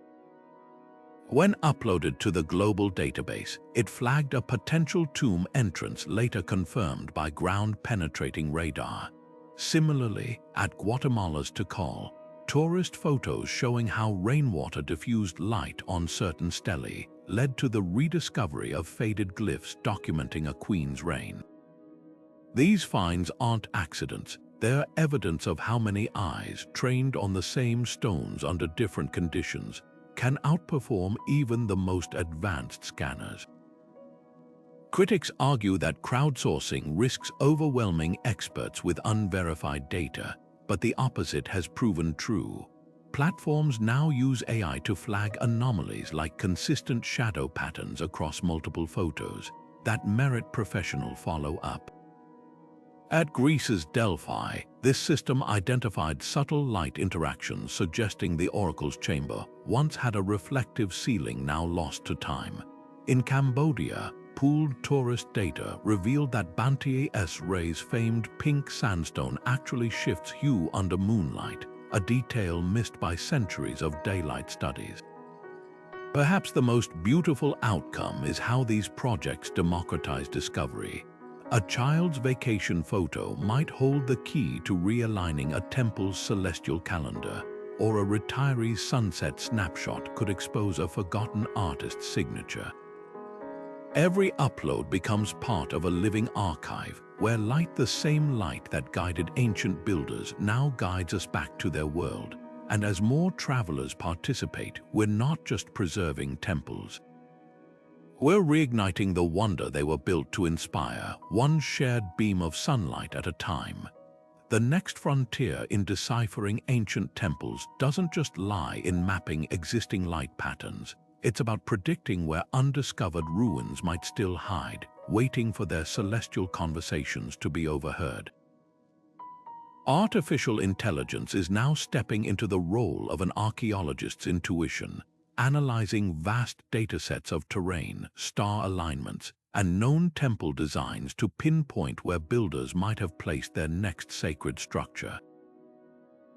When uploaded to the global database, it flagged a potential tomb entrance later confirmed by ground-penetrating radar. Similarly, at Guatemala's Tikal, tourist photos showing how rainwater diffused light on certain stelae led to the rediscovery of faded glyphs documenting a queen's reign. These finds aren't accidents, they're evidence of how many eyes, trained on the same stones under different conditions, can outperform even the most advanced scanners. Critics argue that crowdsourcing risks overwhelming experts with unverified data, but the opposite has proven true. Platforms now use AI to flag anomalies like consistent shadow patterns across multiple photos that merit professional follow-up. At Greece's Delphi, this system identified subtle light interactions suggesting the oracle's chamber once had a reflective ceiling now lost to time. In Cambodia, pooled tourist data revealed that Bante's Ray's famed pink sandstone actually shifts hue under moonlight, a detail missed by centuries of daylight studies. Perhaps the most beautiful outcome is how these projects democratize discovery. A child's vacation photo might hold the key to realigning a temple's celestial calendar, or a retiree's sunset snapshot could expose a forgotten artist's signature. Every upload becomes part of a living archive, where the same light that guided ancient builders now guides us back to their world. And as more travelers participate, we're not just preserving temples. We're reigniting the wonder they were built to inspire, one shared beam of sunlight at a time. The next frontier in deciphering ancient temples doesn't just lie in mapping existing light patterns. It's about predicting where undiscovered ruins might still hide, waiting for their celestial conversations to be overheard. Artificial intelligence is now stepping into the role of an archaeologist's intuition, analyzing vast datasets of terrain, star alignments, and known temple designs to pinpoint where builders might have placed their next sacred structure.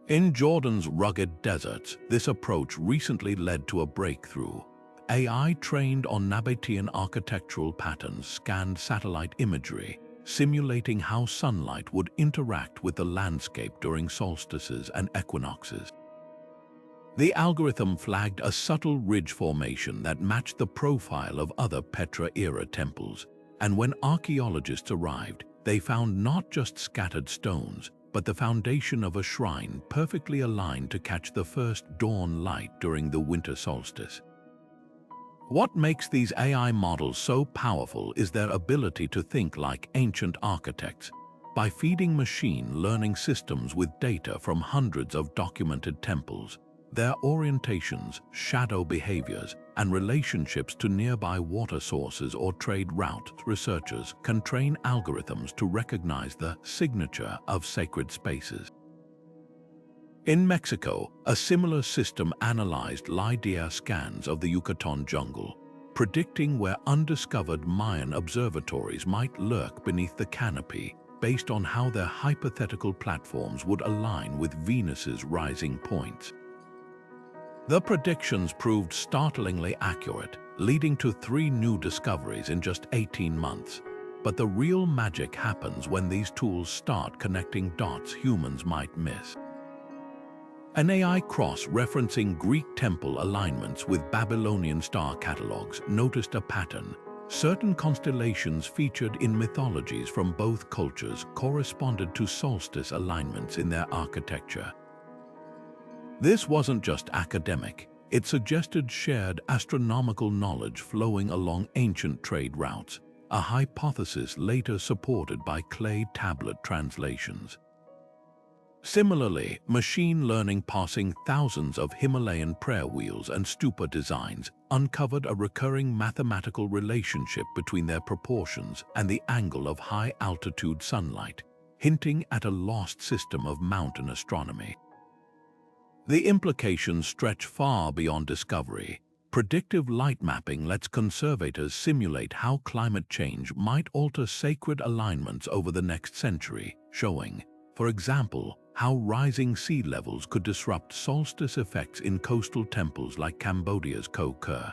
In Jordan's rugged deserts, this approach recently led to a breakthrough. AI trained on Nabatean architectural patterns scanned satellite imagery, simulating how sunlight would interact with the landscape during solstices and equinoxes. The algorithm flagged a subtle ridge formation that matched the profile of other Petra-era temples, and when archaeologists arrived, they found not just scattered stones, but the foundation of a shrine perfectly aligned to catch the first dawn light during the winter solstice. What makes these AI models so powerful is their ability to think like ancient architects. By feeding machine learning systems with data from hundreds of documented temples, their orientations, shadow behaviors, and relationships to nearby water sources or trade routes, researchers can train algorithms to recognize the signature of sacred spaces. In Mexico, a similar system analyzed LiDAR scans of the Yucatan jungle, predicting where undiscovered Mayan observatories might lurk beneath the canopy based on how their hypothetical platforms would align with Venus's rising points. The predictions proved startlingly accurate, leading to 3 new discoveries in just 18 months. But the real magic happens when these tools start connecting dots humans might miss. An AI cross-referencing Greek temple alignments with Babylonian star catalogs noticed a pattern. Certain constellations featured in mythologies from both cultures corresponded to solstice alignments in their architecture. This wasn't just academic, it suggested shared astronomical knowledge flowing along ancient trade routes, a hypothesis later supported by clay tablet translations. Similarly, machine learning parsing thousands of Himalayan prayer wheels and stupa designs uncovered a recurring mathematical relationship between their proportions and the angle of high-altitude sunlight, hinting at a lost system of mountain astronomy. The implications stretch far beyond discovery. Predictive light mapping lets conservators simulate how climate change might alter sacred alignments over the next century, showing, for example, how rising sea levels could disrupt solstice effects in coastal temples like Cambodia's Koh Ker.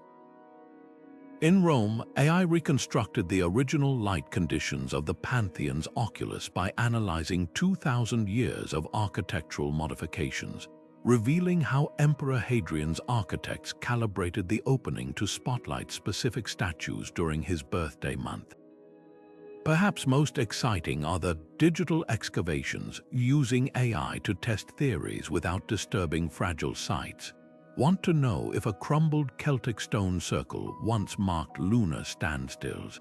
In Rome, AI reconstructed the original light conditions of the Pantheon's oculus by analyzing 2,000 years of architectural modifications, revealing how Emperor Hadrian's architects calibrated the opening to spotlight specific statues during his birthday month. Perhaps most exciting are the digital excavations using AI to test theories without disturbing fragile sites. Want to know if a crumbled Celtic stone circle once marked lunar standstills?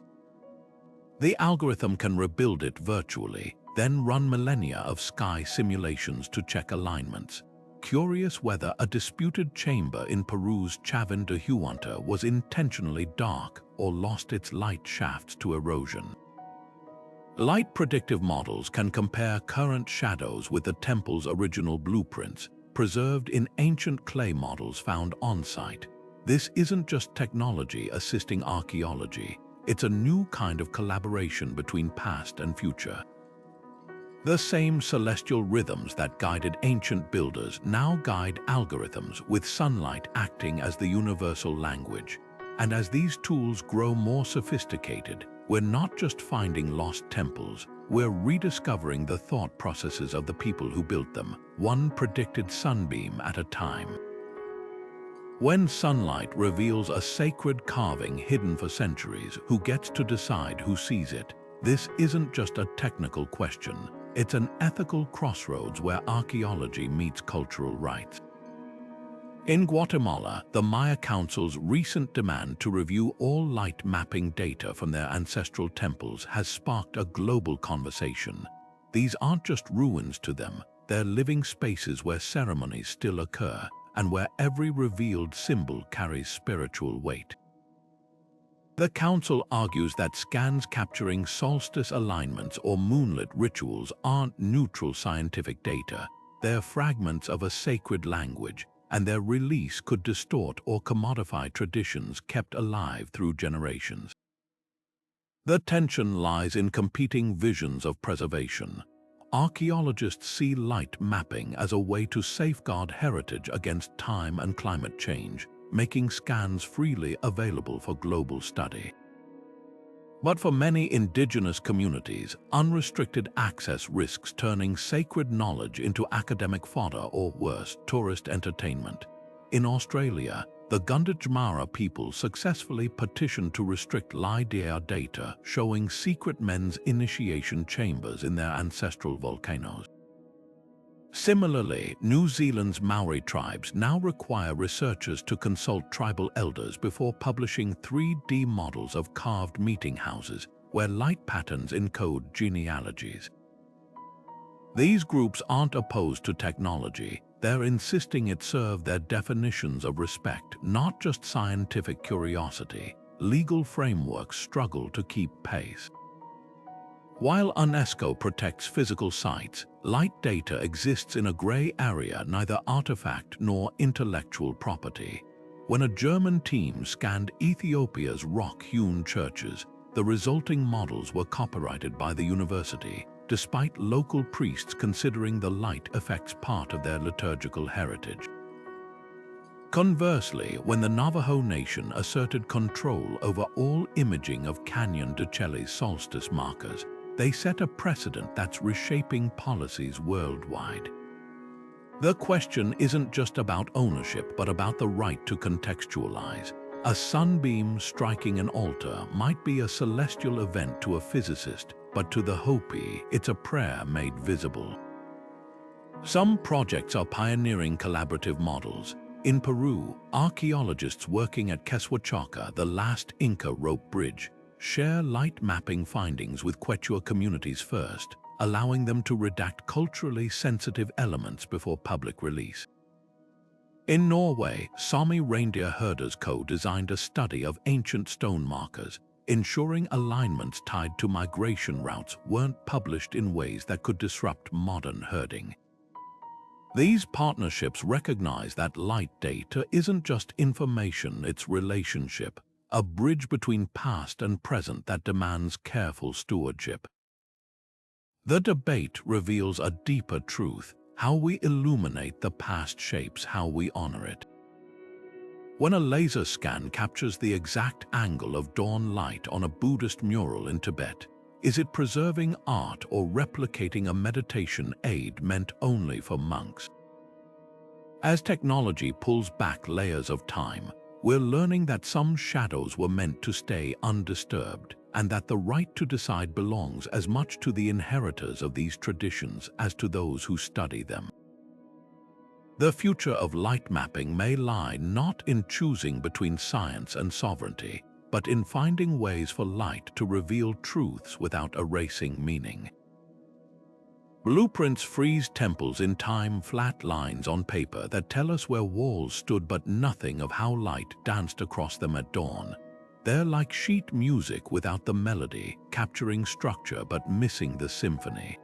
The algorithm can rebuild it virtually, then run millennia of sky simulations to check alignments. Curious whether a disputed chamber in Peru's Chavin de Huanta was intentionally dark or lost its light shafts to erosion. Light predictive models can compare current shadows with the temple's original blueprints, preserved in ancient clay models found on-site. This isn't just technology assisting archaeology, it's a new kind of collaboration between past and future. The same celestial rhythms that guided ancient builders now guide algorithms, with sunlight acting as the universal language. And as these tools grow more sophisticated, we're not just finding lost temples, we're rediscovering the thought processes of the people who built them, one predicted sunbeam at a time. When sunlight reveals a sacred carving hidden for centuries, who gets to decide who sees it? This isn't just a technical question, it's an ethical crossroads where archaeology meets cultural rights. In Guatemala, the Maya Council's recent demand to review all light mapping data from their ancestral temples has sparked a global conversation. These aren't just ruins to them, they're living spaces where ceremonies still occur and where every revealed symbol carries spiritual weight. The Council argues that scans capturing solstice alignments or moonlit rituals aren't neutral scientific data, they're fragments of a sacred language, and their release could distort or commodify traditions kept alive through generations. The tension lies in competing visions of preservation. Archaeologists see light mapping as a way to safeguard heritage against time and climate change, making scans freely available for global study. But for many indigenous communities, unrestricted access risks turning sacred knowledge into academic fodder or worse, tourist entertainment. In Australia, the Gunditjmara people successfully petitioned to restrict LiDAR data showing secret men's initiation chambers in their ancestral volcanoes. Similarly, New Zealand's Maori tribes now require researchers to consult tribal elders before publishing 3D models of carved meeting houses where light patterns encode genealogies. These groups aren't opposed to technology, they're insisting it serve their definitions of respect, not just scientific curiosity. Legal frameworks struggle to keep pace. While UNESCO protects physical sites, light data exists in a gray area, neither artifact nor intellectual property. When a German team scanned Ethiopia's rock-hewn churches, the resulting models were copyrighted by the university, despite local priests considering the light affects part of their liturgical heritage. Conversely, when the Navajo Nation asserted control over all imaging of Canyon de Chelly's solstice markers, they set a precedent that's reshaping policies worldwide. The question isn't just about ownership, but about the right to contextualize. A sunbeam striking an altar might be a celestial event to a physicist, but to the Hopi, it's a prayer made visible. Some projects are pioneering collaborative models. In Peru, archaeologists working at Quetzalcoatl, the last Inca rope bridge, share light mapping findings with Quechua communities first, allowing them to redact culturally sensitive elements before public release. In Norway, Sami Reindeer Herders co-designed a study of ancient stone markers, ensuring alignments tied to migration routes weren't published in ways that could disrupt modern herding. These partnerships recognize that light data isn't just information, it's relationship, a bridge between past and present that demands careful stewardship. The debate reveals a deeper truth. How we illuminate the past shapes how we honor it. When a laser scan captures the exact angle of dawn light on a Buddhist mural in Tibet, is it preserving art or replicating a meditation aid meant only for monks? As technology pulls back layers of time, we're learning that some shadows were meant to stay undisturbed, and that the right to decide belongs as much to the inheritors of these traditions as to those who study them. The future of light mapping may lie not in choosing between science and sovereignty, but in finding ways for light to reveal truths without erasing meaning. Blueprints freeze temples in time, flat lines on paper that tell us where walls stood but nothing of how light danced across them at dawn. They're like sheet music without the melody, capturing structure but missing the symphony.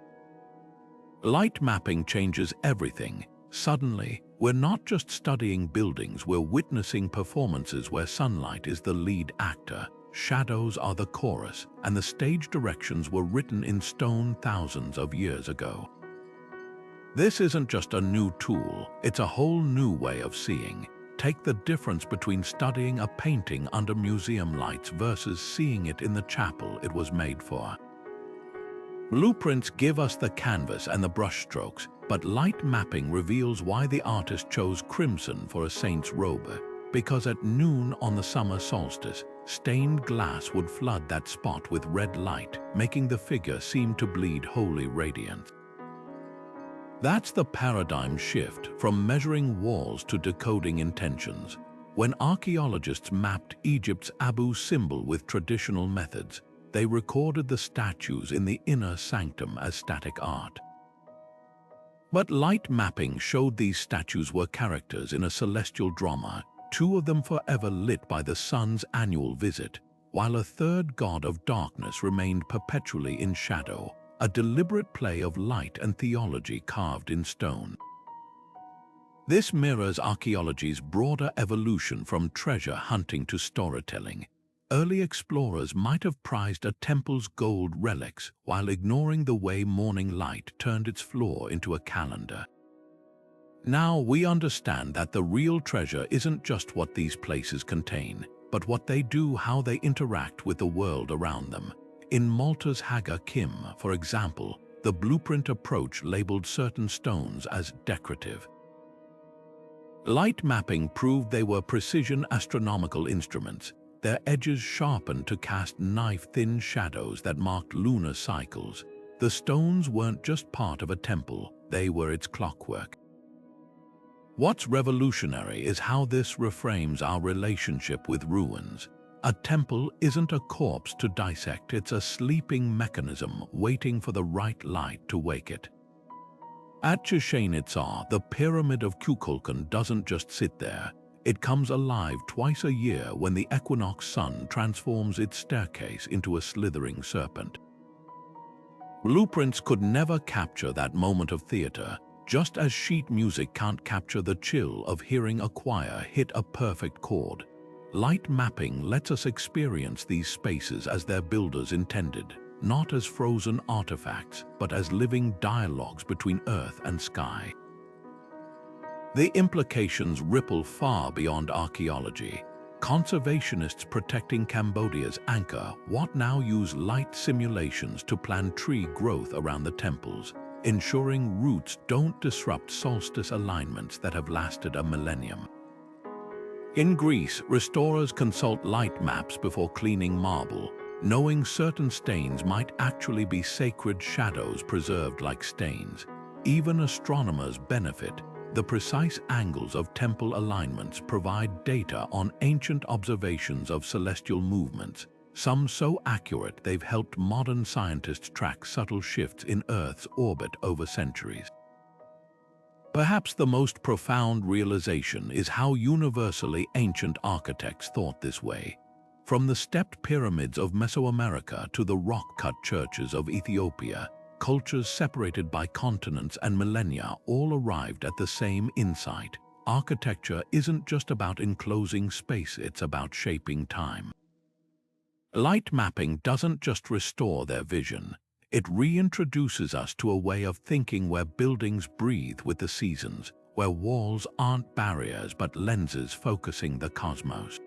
Light mapping changes everything. Suddenly, we're not just studying buildings, we're witnessing performances where sunlight is the lead actor, shadows are the chorus, and the stage directions were written in stone thousands of years ago. This isn't just a new tool, it's a whole new way of seeing. Take the difference between studying a painting under museum lights versus seeing it in the chapel it was made for. Blueprints give us the canvas and the brushstrokes, but light mapping reveals why the artist chose crimson for a saint's robe, because at noon on the summer solstice, stained glass would flood that spot with red light, making the figure seem to bleed holy radiance. That's the paradigm shift from measuring walls to decoding intentions. When archaeologists mapped Egypt's Abu Simbel with traditional methods, they recorded the statues in the inner sanctum as static art. But light mapping showed these statues were characters in a celestial drama, two of them forever lit by the sun's annual visit, while a third god of darkness remained perpetually in shadow, a deliberate play of light and theology carved in stone. This mirrors archaeology's broader evolution from treasure hunting to storytelling. Early explorers might have prized a temple's gold relics while ignoring the way morning light turned its floor into a calendar. Now we understand that the real treasure isn't just what these places contain, but what they do, how they interact with the world around them. In Malta's Haga Kim, for example, the blueprint approach labeled certain stones as decorative. Light mapping proved they were precision astronomical instruments, their edges sharpened to cast knife-thin shadows that marked lunar cycles. The stones weren't just part of a temple, they were its clockwork. What's revolutionary is how this reframes our relationship with ruins. A temple isn't a corpse to dissect, it's a sleeping mechanism waiting for the right light to wake it. At Chichén Itzá, the pyramid of Kukulkan doesn't just sit there. It comes alive twice a year when the equinox sun transforms its staircase into a slithering serpent. Blueprints could never capture that moment of theater, just as sheet music can't capture the chill of hearing a choir hit a perfect chord. Light mapping lets us experience these spaces as their builders intended, not as frozen artifacts, but as living dialogues between earth and sky. The implications ripple far beyond archaeology. Conservationists protecting Cambodia's Angkor Wat now use light simulations to plan tree growth around the temples, ensuring roots don't disrupt solstice alignments that have lasted a millennium. In Greece, restorers consult light maps before cleaning marble, knowing certain stains might actually be sacred shadows preserved like stains. Even astronomers benefit. The precise angles of temple alignments provide data on ancient observations of celestial movements, some so accurate they've helped modern scientists track subtle shifts in Earth's orbit over centuries. Perhaps the most profound realization is how universally ancient architects thought this way. From the stepped pyramids of Mesoamerica to the rock-cut churches of Ethiopia, cultures separated by continents and millennia all arrived at the same insight. Architecture isn't just about enclosing space, it's about shaping time. Light mapping doesn't just restore their vision, it reintroduces us to a way of thinking where buildings breathe with the seasons, where walls aren't barriers but lenses focusing the cosmos.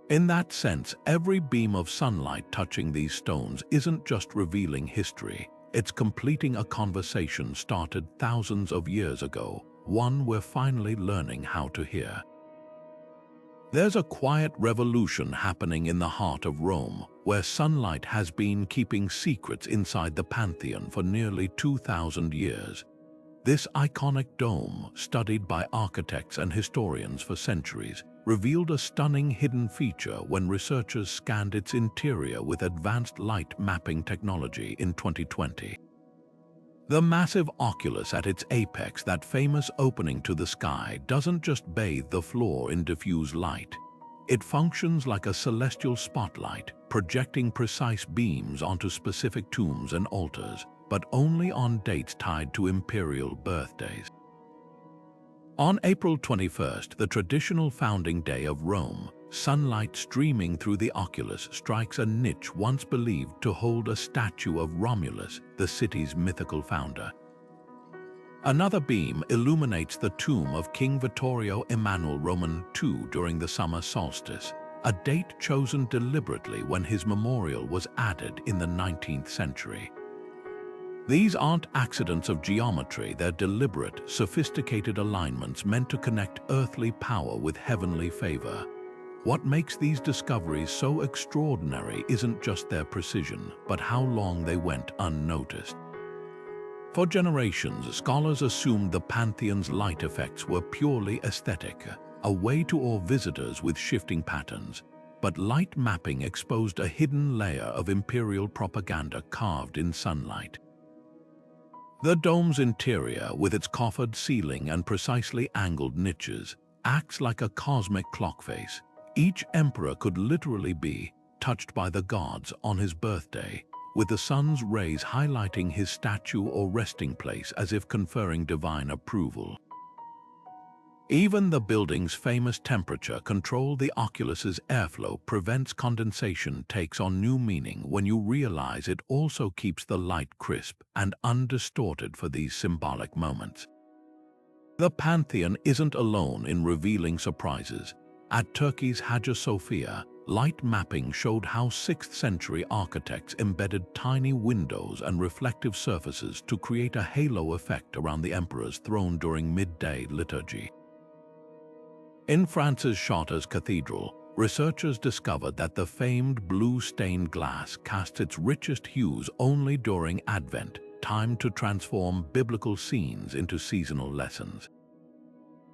In that sense, every beam of sunlight touching these stones isn't just revealing history, it's completing a conversation started thousands of years ago, one we're finally learning how to hear. There's a quiet revolution happening in the heart of Rome, where sunlight has been keeping secrets inside the Pantheon for nearly 2,000 years. This iconic dome, studied by architects and historians for centuries, revealed a stunning hidden feature when researchers scanned its interior with advanced light mapping technology in 2020. The massive oculus at its apex, that famous opening to the sky, doesn't just bathe the floor in diffuse light. It functions like a celestial spotlight, projecting precise beams onto specific tombs and altars, but only on dates tied to imperial birthdays. On April 21st, the traditional founding day of Rome, sunlight streaming through the oculus strikes a niche once believed to hold a statue of Romulus, the city's mythical founder. Another beam illuminates the tomb of King Vittorio Emanuele Roman II during the summer solstice, a date chosen deliberately when his memorial was added in the 19th century. These aren't accidents of geometry, they're deliberate, sophisticated alignments meant to connect earthly power with heavenly favor. What makes these discoveries so extraordinary isn't just their precision, but how long they went unnoticed. For generations, scholars assumed the Pantheon's light effects were purely aesthetic, a way to awe visitors with shifting patterns. But light mapping exposed a hidden layer of imperial propaganda carved in sunlight. The dome's interior, with its coffered ceiling and precisely angled niches, acts like a cosmic clock face. Each emperor could literally be touched by the gods on his birthday, with the sun's rays highlighting his statue or resting place as if conferring divine approval. Even the building's famous temperature control, the oculus's airflow prevents condensation, takes on new meaning when you realize it also keeps the light crisp and undistorted for these symbolic moments. The Pantheon isn't alone in revealing surprises. At Turkey's Hagia Sophia, light mapping showed how 6th century architects embedded tiny windows and reflective surfaces to create a halo effect around the emperor's throne during midday liturgy. In France's Chartres Cathedral, researchers discovered that the famed blue stained glass casts its richest hues only during Advent, time to transform biblical scenes into seasonal lessons.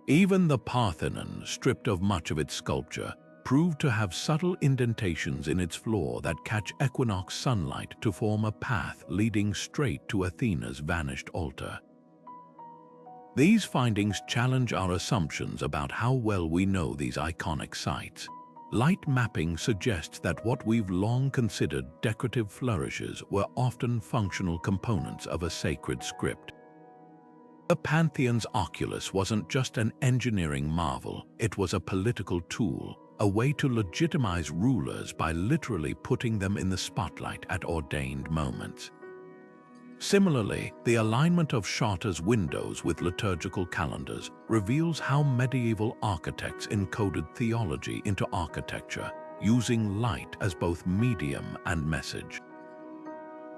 Even the Parthenon, stripped of much of its sculpture, proved to have subtle indentations in its floor that catch equinox sunlight to form a path leading straight to Athena's vanished altar. These findings challenge our assumptions about how well we know these iconic sites. Light mapping suggests that what we've long considered decorative flourishes were often functional components of a sacred script. The Pantheon's oculus wasn't just an engineering marvel, it was a political tool, a way to legitimize rulers by literally putting them in the spotlight at ordained moments. Similarly, the alignment of Chartres windows with liturgical calendars reveals how medieval architects encoded theology into architecture, using light as both medium and message.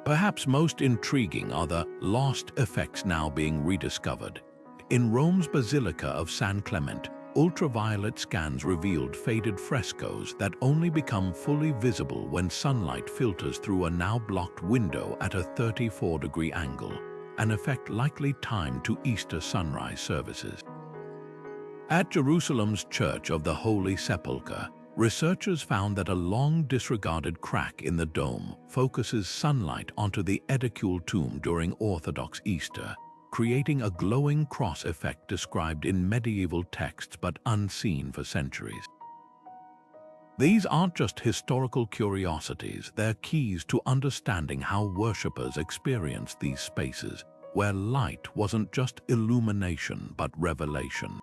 Perhaps most intriguing are the lost effects now being rediscovered. In Rome's Basilica of San Clemente, ultraviolet scans revealed faded frescoes that only become fully visible when sunlight filters through a now-blocked window at a 34-degree angle, an effect likely timed to Easter sunrise services. At Jerusalem's Church of the Holy Sepulchre, researchers found that a long disregarded crack in the dome focuses sunlight onto the Edicule tomb during Orthodox Easter, creating a glowing cross effect described in medieval texts but unseen for centuries. These aren't just historical curiosities, they're keys to understanding how worshippers experienced these spaces, where light wasn't just illumination but revelation.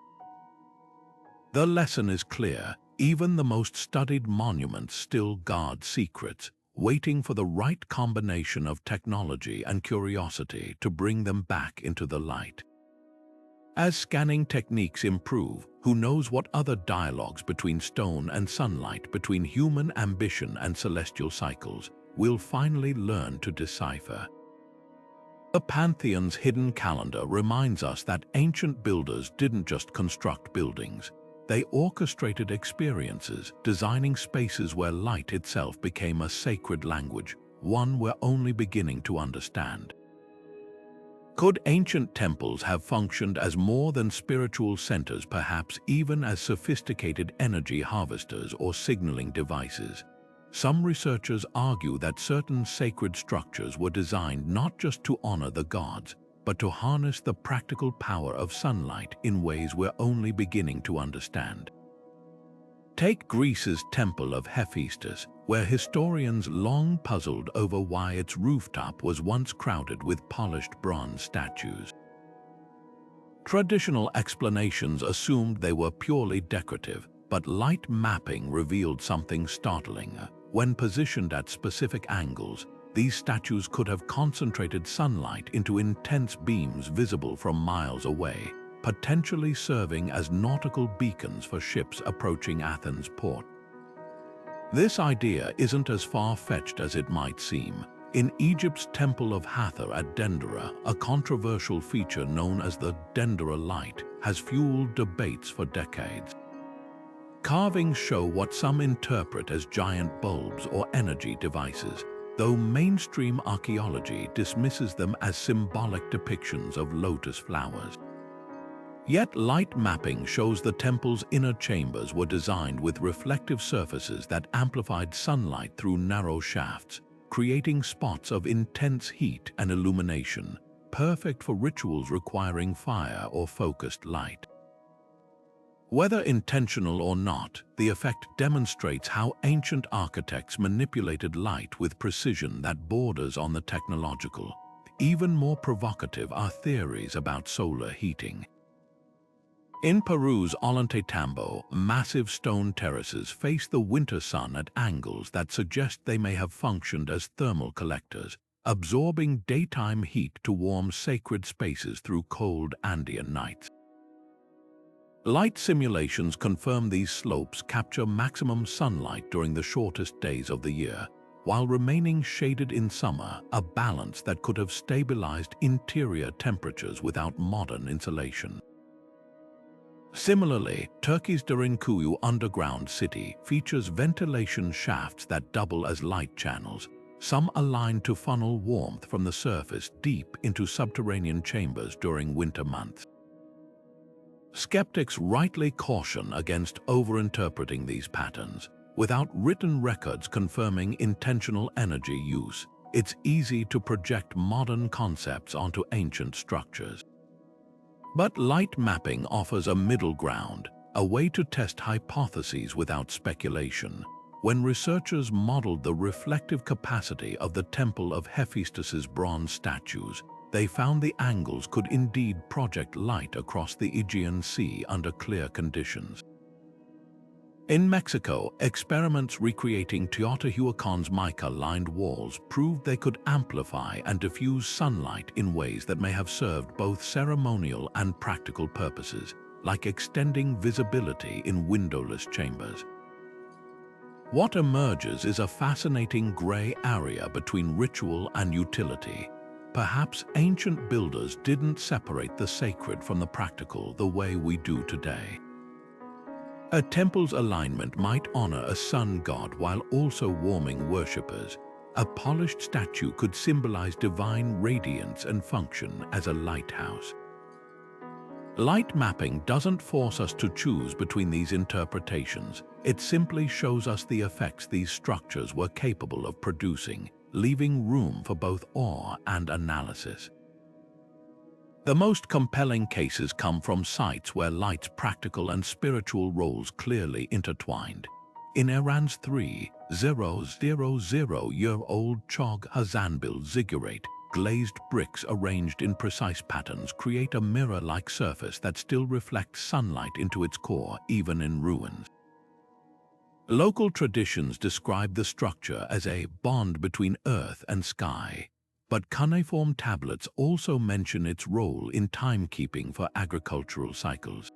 The lesson is clear: even the most studied monuments still guard secrets, waiting for the right combination of technology and curiosity to bring them back into the light. As scanning techniques improve, who knows what other dialogues between stone and sunlight, between human ambition and celestial cycles, we'll finally learn to decipher. The Pantheon's hidden calendar reminds us that ancient builders didn't just construct buildings. They orchestrated experiences, designing spaces where light itself became a sacred language, one we're only beginning to understand. Could ancient temples have functioned as more than spiritual centers, perhaps even as sophisticated energy harvesters or signaling devices? Some researchers argue that certain sacred structures were designed not just to honor the gods, but to harness the practical power of sunlight in ways we're only beginning to understand. Take Greece's Temple of Hephaestus, where historians long puzzled over why its rooftop was once crowded with polished bronze statues. Traditional explanations assumed they were purely decorative, but light mapping revealed something startling. When positioned at specific angles, these statues could have concentrated sunlight into intense beams visible from miles away, potentially serving as nautical beacons for ships approaching Athens port. This idea isn't as far-fetched as it might seem. In Egypt's Temple of Hathor at Dendera, a controversial feature known as the Dendera light has fueled debates for decades. Carvings show what some interpret as giant bulbs or energy devices, though mainstream archaeology dismisses them as symbolic depictions of lotus flowers. Yet light mapping shows the temple's inner chambers were designed with reflective surfaces that amplified sunlight through narrow shafts, creating spots of intense heat and illumination, perfect for rituals requiring fire or focused light. Whether intentional or not, the effect demonstrates how ancient architects manipulated light with precision that borders on the technological. Even more provocative are theories about solar heating. In Peru's Ollantaytambo, massive stone terraces face the winter sun at angles that suggest they may have functioned as thermal collectors, absorbing daytime heat to warm sacred spaces through cold Andean nights. Light simulations confirm these slopes capture maximum sunlight during the shortest days of the year, while remaining shaded in summer, a balance that could have stabilized interior temperatures without modern insulation. Similarly, Turkey's Derinkuyu underground city features ventilation shafts that double as light channels, some aligned to funnel warmth from the surface deep into subterranean chambers during winter months. Skeptics rightly caution against overinterpreting these patterns. Without written records confirming intentional energy use, it's easy to project modern concepts onto ancient structures. But light mapping offers a middle ground, a way to test hypotheses without speculation. When researchers modeled the reflective capacity of the Temple of Hephaestus's bronze statues, they found the angles could indeed project light across the Aegean Sea under clear conditions. In Mexico, experiments recreating Teotihuacan's mica-lined walls proved they could amplify and diffuse sunlight in ways that may have served both ceremonial and practical purposes, like extending visibility in windowless chambers. What emerges is a fascinating gray area between ritual and utility. Perhaps ancient builders didn't separate the sacred from the practical the way we do today. A temple's alignment might honor a sun god while also warming worshippers. A polished statue could symbolize divine radiance and function as a lighthouse. Light mapping doesn't force us to choose between these interpretations. It simply shows us the effects these structures were capable of producing, leaving room for both awe and analysis. The most compelling cases come from sites where light's practical and spiritual roles clearly intertwined. In Iran's 3,000-year-old Chog Hazanbil ziggurat, glazed bricks arranged in precise patterns create a mirror-like surface that still reflects sunlight into its core, even in ruins. Local traditions describe the structure as a bond between earth and sky, but cuneiform tablets also mention its role in timekeeping for agricultural cycles.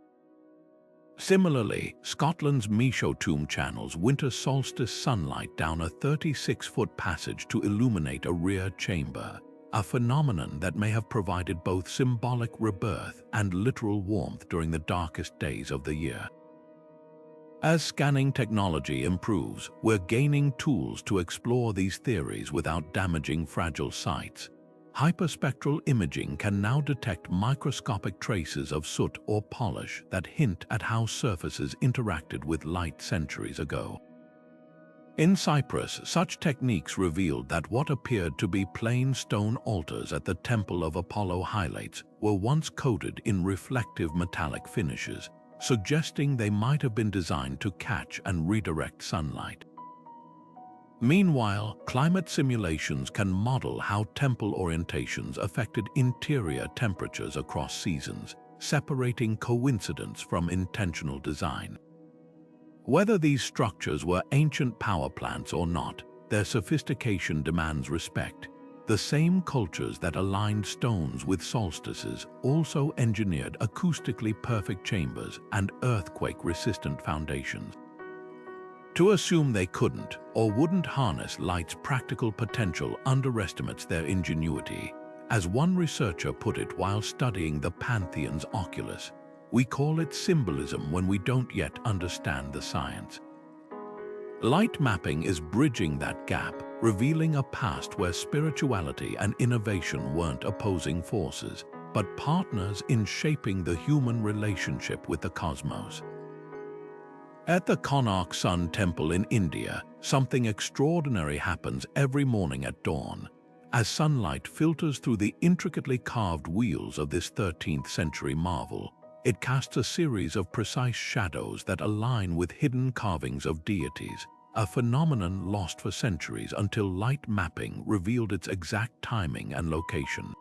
Similarly, Scotland's Micho tomb channels winter solstice sunlight down a 36-foot passage to illuminate a rear chamber, a phenomenon that may have provided both symbolic rebirth and literal warmth during the darkest days of the year. As scanning technology improves, we're gaining tools to explore these theories without damaging fragile sites. Hyperspectral imaging can now detect microscopic traces of soot or polish that hint at how surfaces interacted with light centuries ago. In Cyprus, such techniques revealed that what appeared to be plain stone altars at the Temple of Apollo Hylates were once coated in reflective metallic finishes, suggesting they might have been designed to catch and redirect sunlight. Meanwhile, climate simulations can model how temple orientations affected interior temperatures across seasons, separating coincidence from intentional design. Whether these structures were ancient power plants or not, their sophistication demands respect. The same cultures that aligned stones with solstices also engineered acoustically perfect chambers and earthquake-resistant foundations. To assume they couldn't or wouldn't harness light's practical potential underestimates their ingenuity. As one researcher put it while studying the Pantheon's oculus, we call it symbolism when we don't yet understand the science. Light mapping is bridging that gap, revealing a past where spirituality and innovation weren't opposing forces, but partners in shaping the human relationship with the cosmos. At the Konark Sun Temple in India, something extraordinary happens every morning at dawn. As sunlight filters through the intricately carved wheels of this 13th-century marvel, it casts a series of precise shadows that align with hidden carvings of deities, a phenomenon lost for centuries until light mapping revealed its exact timing and location.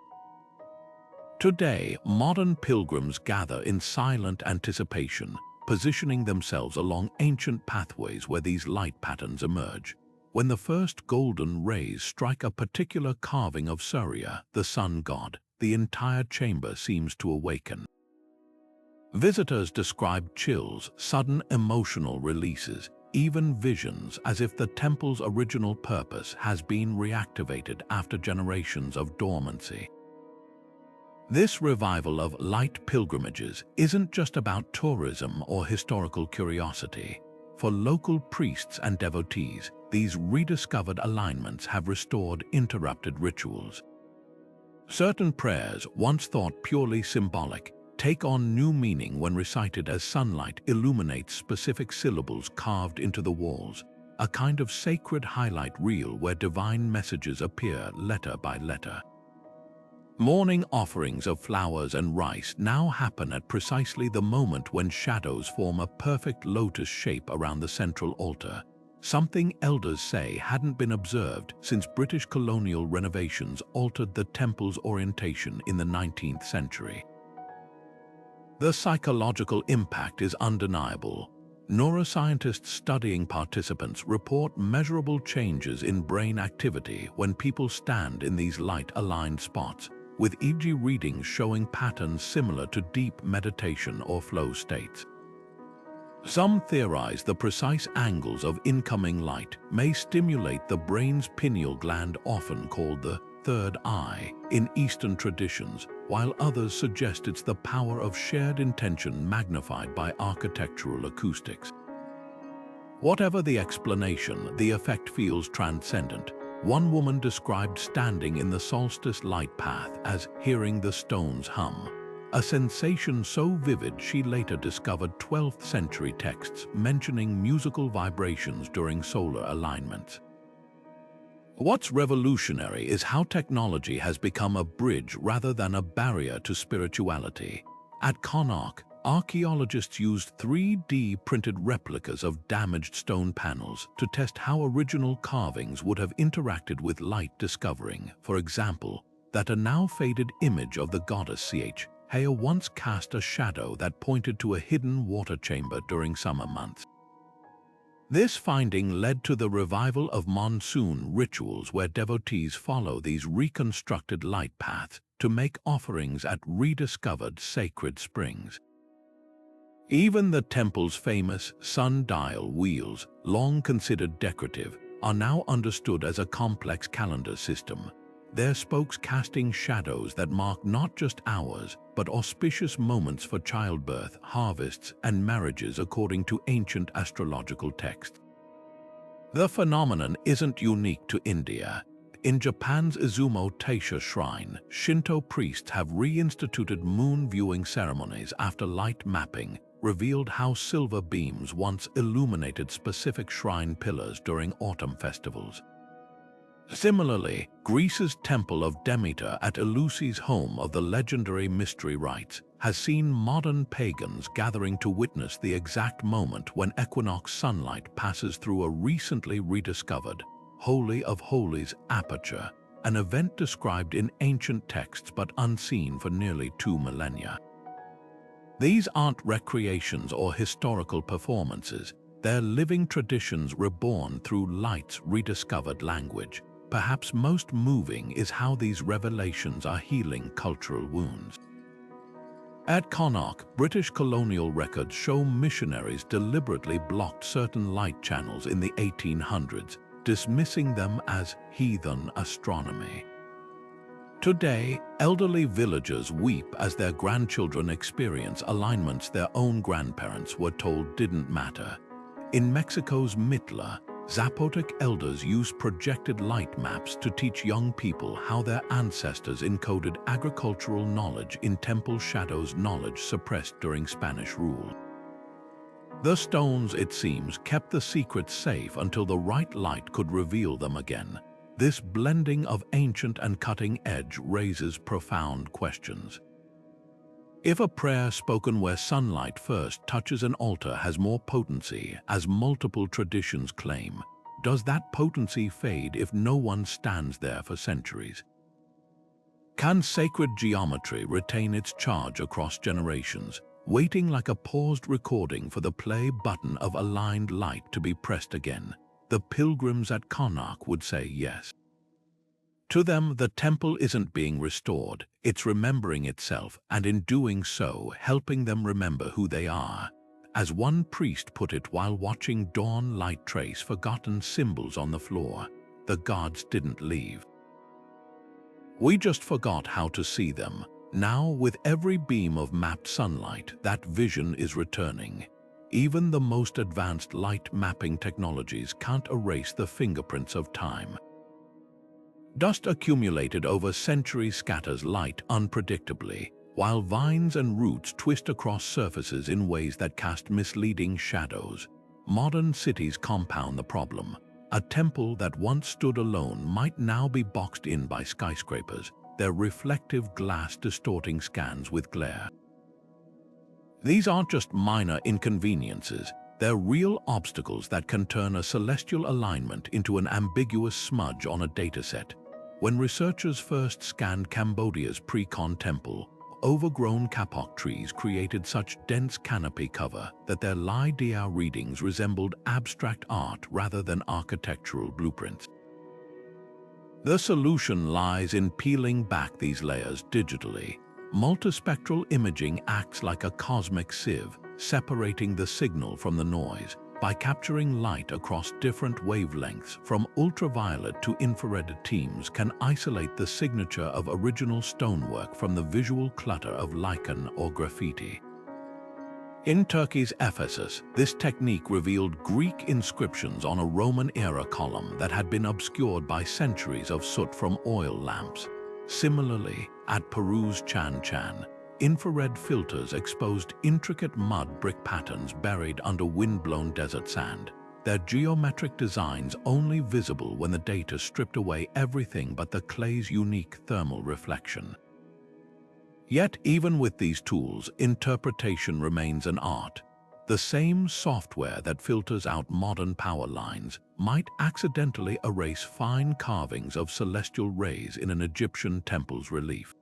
Today, modern pilgrims gather in silent anticipation, positioning themselves along ancient pathways where these light patterns emerge. When the first golden rays strike a particular carving of Surya, the sun god, the entire chamber seems to awaken. Visitors describe chills, sudden emotional releases, even visions, as if the temple's original purpose has been reactivated after generations of dormancy. This revival of light pilgrimages isn't just about tourism or historical curiosity. For local priests and devotees, these rediscovered alignments have restored interrupted rituals. Certain prayers, once thought purely symbolic, take on new meaning when recited as sunlight illuminates specific syllables carved into the walls, a kind of sacred highlight reel where divine messages appear letter by letter. Morning offerings of flowers and rice now happen at precisely the moment when shadows form a perfect lotus shape around the central altar, something elders say hadn't been observed since British colonial renovations altered the temple's orientation in the 19th century. The psychological impact is undeniable. Neuroscientists studying participants report measurable changes in brain activity when people stand in these light-aligned spots, with EEG readings showing patterns similar to deep meditation or flow states. Some theorize the precise angles of incoming light may stimulate the brain's pineal gland, often called the third eye in Eastern traditions, while others suggest it's the power of shared intention magnified by architectural acoustics. Whatever the explanation, the effect feels transcendent. One woman described standing in the solstice light path as hearing the stones hum. a sensation so vivid she later discovered 12th century texts mentioning musical vibrations during solar alignments. What's revolutionary is how technology has become a bridge rather than a barrier to spirituality. At Equinox, archaeologists used 3D printed replicas of damaged stone panels to test how original carvings would have interacted with light, discovering, for example, that a now faded image of the goddess Hea once cast a shadow that pointed to a hidden water chamber during summer months. This finding led to the revival of monsoon rituals where devotees follow these reconstructed light paths to make offerings at rediscovered sacred springs. Even the temple's famous sundial wheels, long considered decorative, are now understood as a complex calendar system, their spokes casting shadows that mark not just hours, but auspicious moments for childbirth, harvests, and marriages according to ancient astrological texts. The phenomenon isn't unique to India. In Japan's Izumo Taisha shrine, Shinto priests have reinstituted moon viewing ceremonies after light mapping revealed how silver beams once illuminated specific shrine pillars during autumn festivals. Similarly, Greece's Temple of Demeter at Eleusis, home of the legendary mystery rites, has seen modern pagans gathering to witness the exact moment when equinox sunlight passes through a recently rediscovered Holy of Holies aperture, an event described in ancient texts but unseen for nearly 2 millennia. These aren't recreations or historical performances, they're living traditions reborn through light's rediscovered language. Perhaps most moving is how these revelations are healing cultural wounds. At Equinox, British colonial records show missionaries deliberately blocked certain light channels in the 1800s, dismissing them as heathen astronomy. Today, elderly villagers weep as their grandchildren experience alignments their own grandparents were told didn't matter. In Mexico's Mitla, Zapotec elders use projected light maps to teach young people how their ancestors encoded agricultural knowledge in temple shadows, knowledge suppressed during Spanish rule. The stones, it seems, kept the secrets safe until the right light could reveal them again. This blending of ancient and cutting edge raises profound questions. If a prayer spoken where sunlight first touches an altar has more potency, as multiple traditions claim, does that potency fade if no one stands there for centuries? Can sacred geometry retain its charge across generations, waiting like a paused recording for the play button of aligned light to be pressed again? The pilgrims at Equinox would say yes. To them, the temple isn't being restored, it's remembering itself, and in doing so, helping them remember who they are. As one priest put it while watching dawn light trace forgotten symbols on the floor, the gods didn't leave. We just forgot how to see them. Now, with every beam of mapped sunlight, that vision is returning. Even the most advanced light mapping technologies can't erase the fingerprints of time. Dust accumulated over centuries scatters light unpredictably, while vines and roots twist across surfaces in ways that cast misleading shadows. Modern cities compound the problem. A temple that once stood alone might now be boxed in by skyscrapers, their reflective glass distorting scans with glare. These aren't just minor inconveniences, they're real obstacles that can turn a celestial alignment into an ambiguous smudge on a dataset. When researchers first scanned Cambodia's Pre-Con temple, overgrown kapok trees created such dense canopy cover that their LiDAR readings resembled abstract art rather than architectural blueprints. The solution lies in peeling back these layers digitally. Multispectral imaging acts like a cosmic sieve, separating the signal from the noise. By capturing light across different wavelengths from ultraviolet to infrared, teams can isolate the signature of original stonework from the visual clutter of lichen or graffiti. In Turkey's Ephesus, this technique revealed Greek inscriptions on a Roman-era column that had been obscured by centuries of soot from oil lamps. Similarly, at Peru's Chan Chan, infrared filters exposed intricate mud brick patterns buried under wind-blown desert sand, their geometric designs only visible when the data stripped away everything but the clay's unique thermal reflection. Yet, even with these tools, interpretation remains an art. The same software that filters out modern power lines might accidentally erase fine carvings of celestial rays in an Egyptian temple's relief.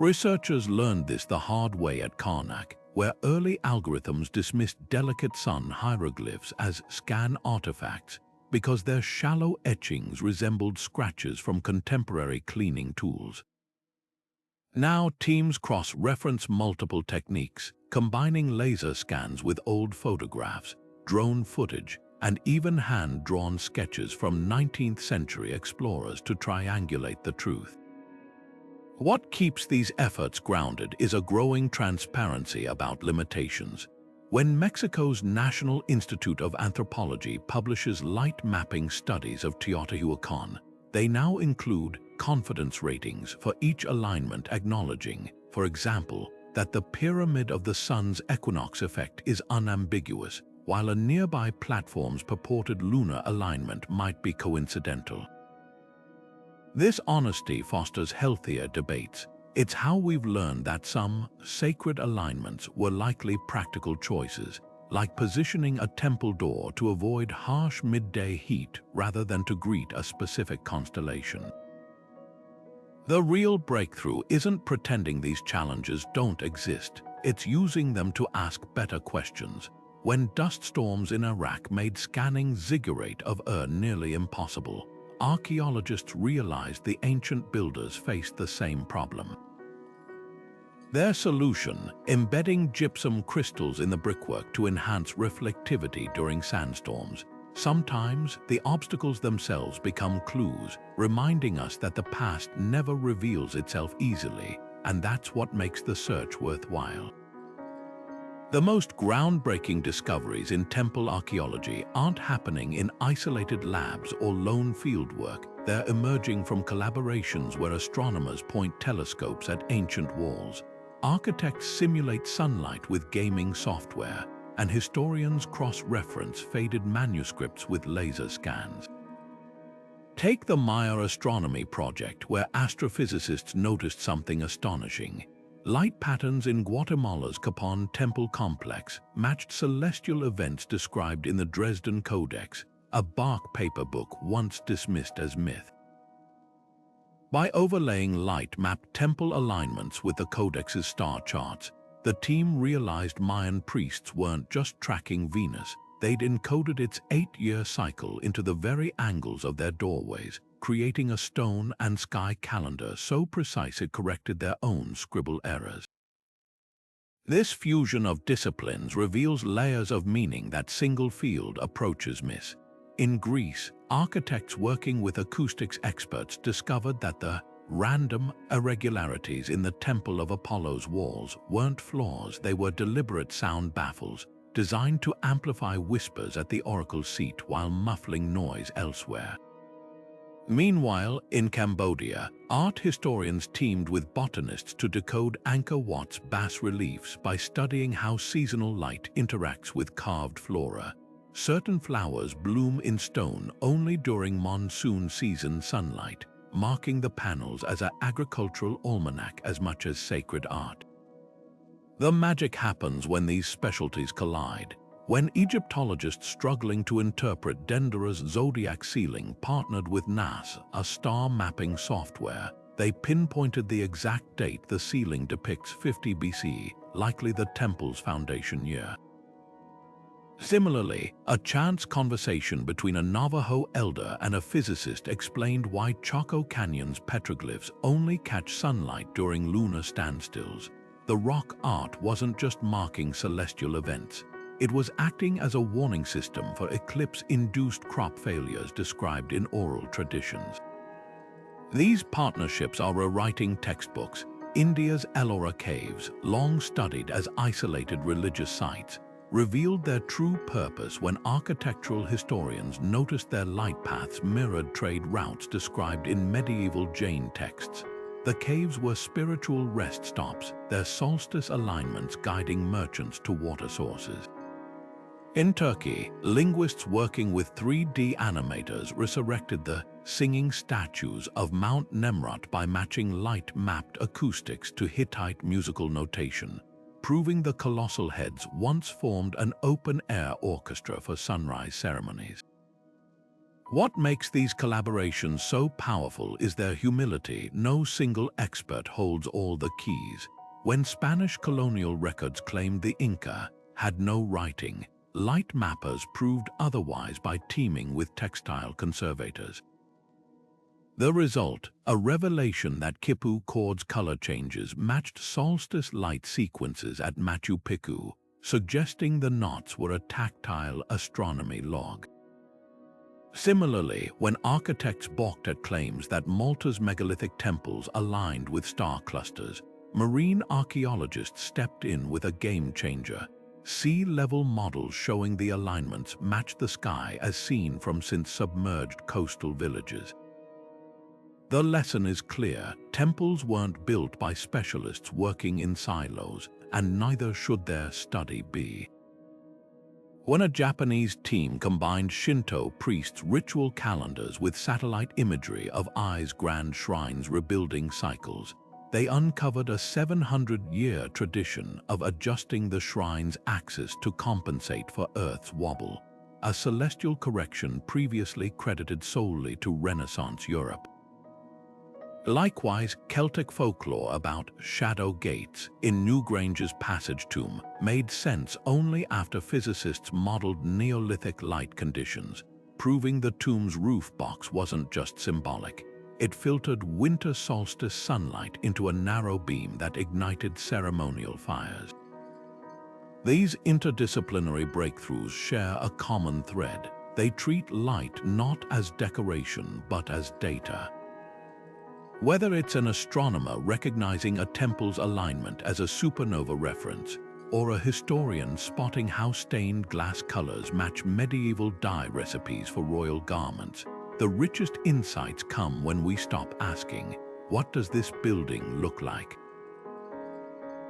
Researchers learned this the hard way at Karnak, where early algorithms dismissed delicate sun hieroglyphs as scan artifacts because their shallow etchings resembled scratches from contemporary cleaning tools. Now teams cross-reference multiple techniques, combining laser scans with old photographs, drone footage, and even hand-drawn sketches from 19th-century explorers to triangulate the truth. What keeps these efforts grounded is a growing transparency about limitations. When Mexico's National Institute of Anthropology publishes light-mapping studies of Teotihuacan, they now include confidence ratings for each alignment, acknowledging, for example, that the pyramid of the sun's equinox effect is unambiguous, while a nearby platform's purported lunar alignment might be coincidental. This honesty fosters healthier debates. It's how we've learned that some sacred alignments were likely practical choices, like positioning a temple door to avoid harsh midday heat rather than to greet a specific constellation. The real breakthrough isn't pretending these challenges don't exist. It's using them to ask better questions. When dust storms in Iraq made scanning ziggurat of Ur nearly impossible, archaeologists realized the ancient builders faced the same problem. Their solution, embedding gypsum crystals in the brickwork to enhance reflectivity during sandstorms. Sometimes the obstacles themselves become clues, reminding us that the past never reveals itself easily, and that's what makes the search worthwhile. The most groundbreaking discoveries in temple archaeology aren't happening in isolated labs or lone fieldwork. They're emerging from collaborations where astronomers point telescopes at ancient walls, architects simulate sunlight with gaming software, and historians cross-reference faded manuscripts with laser scans. Take the Maya Astronomy project, where astrophysicists noticed something astonishing. Light patterns in Guatemala's Capon temple complex matched celestial events described in the Dresden Codex, a bark paper book once dismissed as myth. By overlaying light-mapped temple alignments with the Codex's star charts, the team realized Mayan priests weren't just tracking Venus, they'd encoded its 8-year cycle into the very angles of their doorways, creating a stone and sky calendar so precise it corrected their own scribble errors. This fusion of disciplines reveals layers of meaning that single-field approaches miss. In Greece, architects working with acoustics experts discovered that the random irregularities in the Temple of Apollo's walls weren't flaws, they were deliberate sound baffles, designed to amplify whispers at the oracle's seat while muffling noise elsewhere. Meanwhile, in Cambodia, art historians teamed with botanists to decode Angkor Wat's bas-reliefs by studying how seasonal light interacts with carved flora. Certain flowers bloom in stone only during monsoon season sunlight, marking the panels as an agricultural almanac as much as sacred art. The magic happens when these specialties collide. When Egyptologists struggling to interpret Denderah's zodiac ceiling partnered with NAS, a star mapping software, they pinpointed the exact date the ceiling depicts 50 BC, likely the temple's foundation year. Similarly, a chance conversation between a Navajo elder and a physicist explained why Chaco Canyon's petroglyphs only catch sunlight during lunar standstills. The rock art wasn't just marking celestial events. It was acting as a warning system for eclipse-induced crop failures described in oral traditions. These partnerships are rewriting textbooks. India's Ellora caves, long studied as isolated religious sites, revealed their true purpose when architectural historians noticed their light paths mirrored trade routes described in medieval Jain texts. The caves were spiritual rest stops, their solstice alignments guiding merchants to water sources. In Turkey, linguists working with 3D animators resurrected the singing statues of Mount Nemrut by matching light-mapped acoustics to Hittite musical notation, proving the colossal heads once formed an open-air orchestra for sunrise ceremonies. What makes these collaborations so powerful is their humility. No single expert holds all the keys. When Spanish colonial records claimed the Inca had no writing, light mappers proved otherwise by teaming with textile conservators. The result, a revelation that Quipu chords color changes matched solstice light sequences at Machu Picchu, suggesting the knots were a tactile astronomy log. Similarly, when architects balked at claims that Malta's megalithic temples aligned with star clusters, marine archaeologists stepped in with a game-changer. Sea-level models showing the alignments matched the sky as seen from since submerged coastal villages. The lesson is clear: temples weren't built by specialists working in silos, and neither should their study be. When a Japanese team combined Shinto priests' ritual calendars with satellite imagery of Ai's grand shrines' rebuilding cycles, they uncovered a 700-year tradition of adjusting the shrine's axis to compensate for Earth's wobble, a celestial correction previously credited solely to Renaissance Europe. Likewise, Celtic folklore about shadow gates in Newgrange's passage tomb made sense only after physicists modeled Neolithic light conditions, proving the tomb's roof box wasn't just symbolic. It filtered winter solstice sunlight into a narrow beam that ignited ceremonial fires. These interdisciplinary breakthroughs share a common thread. They treat light not as decoration but as data. Whether it's an astronomer recognizing a temple's alignment as a supernova reference, or a historian spotting how stained glass colors match medieval dye recipes for royal garments, the richest insights come when we stop asking, "What does this building look like?"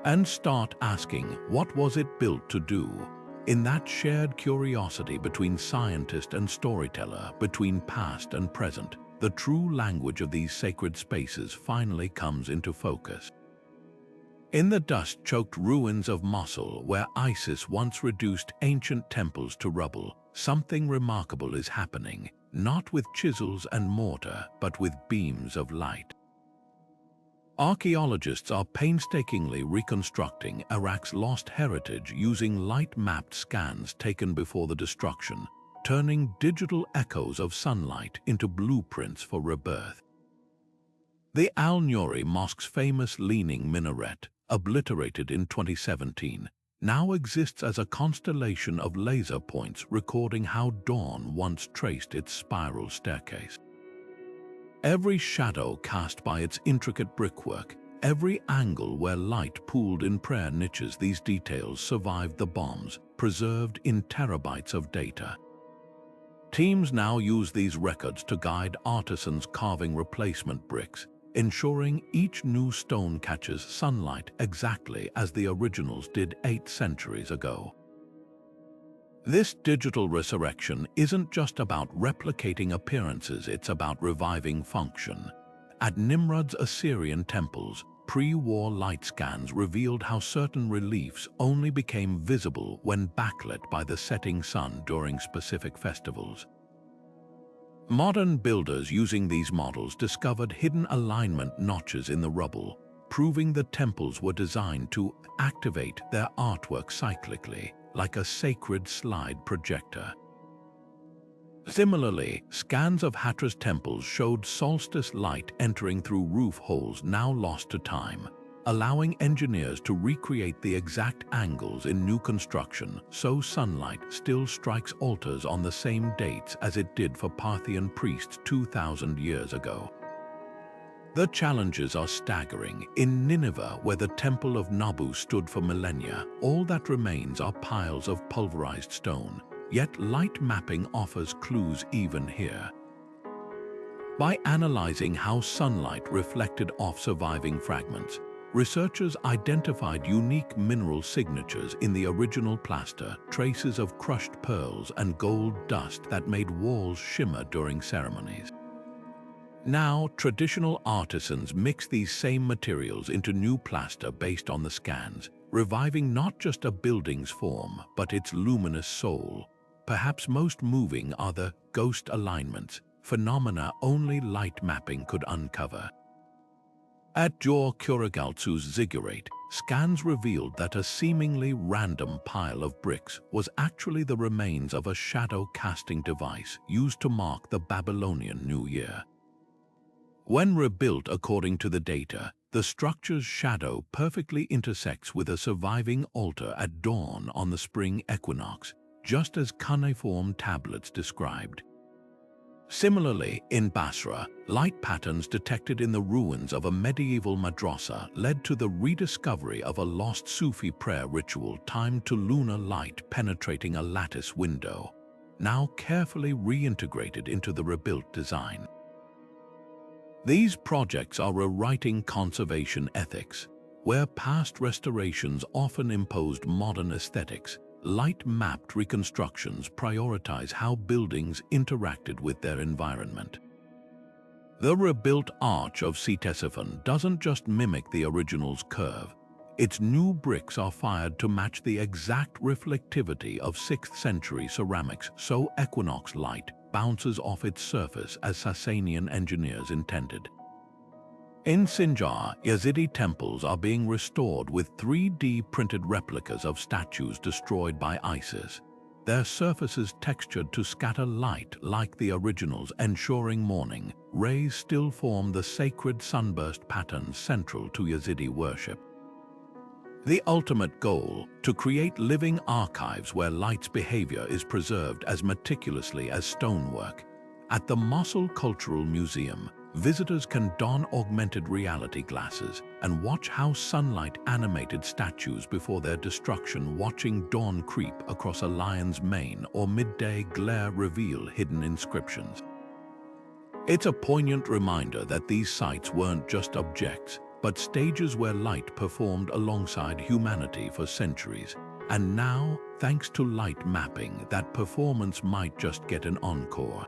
and start asking, "What was it built to do?" In that shared curiosity between scientist and storyteller, between past and present, the true language of these sacred spaces finally comes into focus. In the dust-choked ruins of Mosul, where ISIS once reduced ancient temples to rubble, something remarkable is happening, not with chisels and mortar, but with beams of light. Archaeologists are painstakingly reconstructing Iraq's lost heritage using light-mapped scans taken before the destruction, turning digital echoes of sunlight into blueprints for rebirth. The Al-Nuri Mosque's famous leaning minaret, obliterated in 2017, now exists as a constellation of laser points recording how dawn once traced its spiral staircase. Every shadow cast by its intricate brickwork, every angle where light pooled in prayer niches, these details survived the bombs, preserved in terabytes of data. Teams now use these records to guide artisans carving replacement bricks, ensuring each new stone catches sunlight exactly as the originals did 8 centuries ago. This digital resurrection isn't just about replicating appearances, it's about reviving function. At Nimrod's Assyrian temples, pre-war light scans revealed how certain reliefs only became visible when backlit by the setting sun during specific festivals. Modern builders using these models discovered hidden alignment notches in the rubble, proving the temples were designed to activate their artwork cyclically, like a sacred slide projector. Similarly, scans of Hatra's temples showed solstice light entering through roof holes now lost to time, allowing engineers to recreate the exact angles in new construction so sunlight still strikes altars on the same dates as it did for Parthian priests 2,000 years ago. The challenges are staggering. In Nineveh, where the Temple of Nabu stood for millennia, all that remains are piles of pulverized stone. Yet light mapping offers clues even here. By analyzing how sunlight reflected off surviving fragments, researchers identified unique mineral signatures in the original plaster, traces of crushed pearls and gold dust that made walls shimmer during ceremonies. Now, traditional artisans mix these same materials into new plaster based on the scans, reviving not just a building's form, but its luminous soul. Perhaps most moving are the ghost alignments, phenomena only light mapping could uncover. At Jor Kurigaltsu's ziggurat, scans revealed that a seemingly random pile of bricks was actually the remains of a shadow-casting device used to mark the Babylonian New Year. When rebuilt according to the data, the structure's shadow perfectly intersects with a surviving altar at dawn on the spring equinox, just as cuneiform tablets described. Similarly, in Basra, light patterns detected in the ruins of a medieval madrasa led to the rediscovery of a lost Sufi prayer ritual timed to lunar light penetrating a lattice window, now carefully reintegrated into the rebuilt design. These projects are rewriting conservation ethics, where past restorations often imposed modern aesthetics. Light-mapped reconstructions prioritize how buildings interacted with their environment. The rebuilt arch of Ctesiphon doesn't just mimic the original's curve. Its new bricks are fired to match the exact reflectivity of 6th century ceramics, so equinox light bounces off its surface as Sasanian engineers intended. In Sinjar, Yazidi temples are being restored with 3D printed replicas of statues destroyed by ISIS, their surfaces textured to scatter light like the originals, ensuring morning rays still form the sacred sunburst patterns central to Yazidi worship. The ultimate goal, to create living archives where light's behavior is preserved as meticulously as stonework. At the Mosul Cultural Museum, visitors can don augmented reality glasses and watch how sunlight animated statues before their destruction, watching dawn creep across a lion's mane or midday glare reveal hidden inscriptions. It's a poignant reminder that these sites weren't just objects, but stages where light performed alongside humanity for centuries. And now, thanks to light mapping, that performance might just get an encore.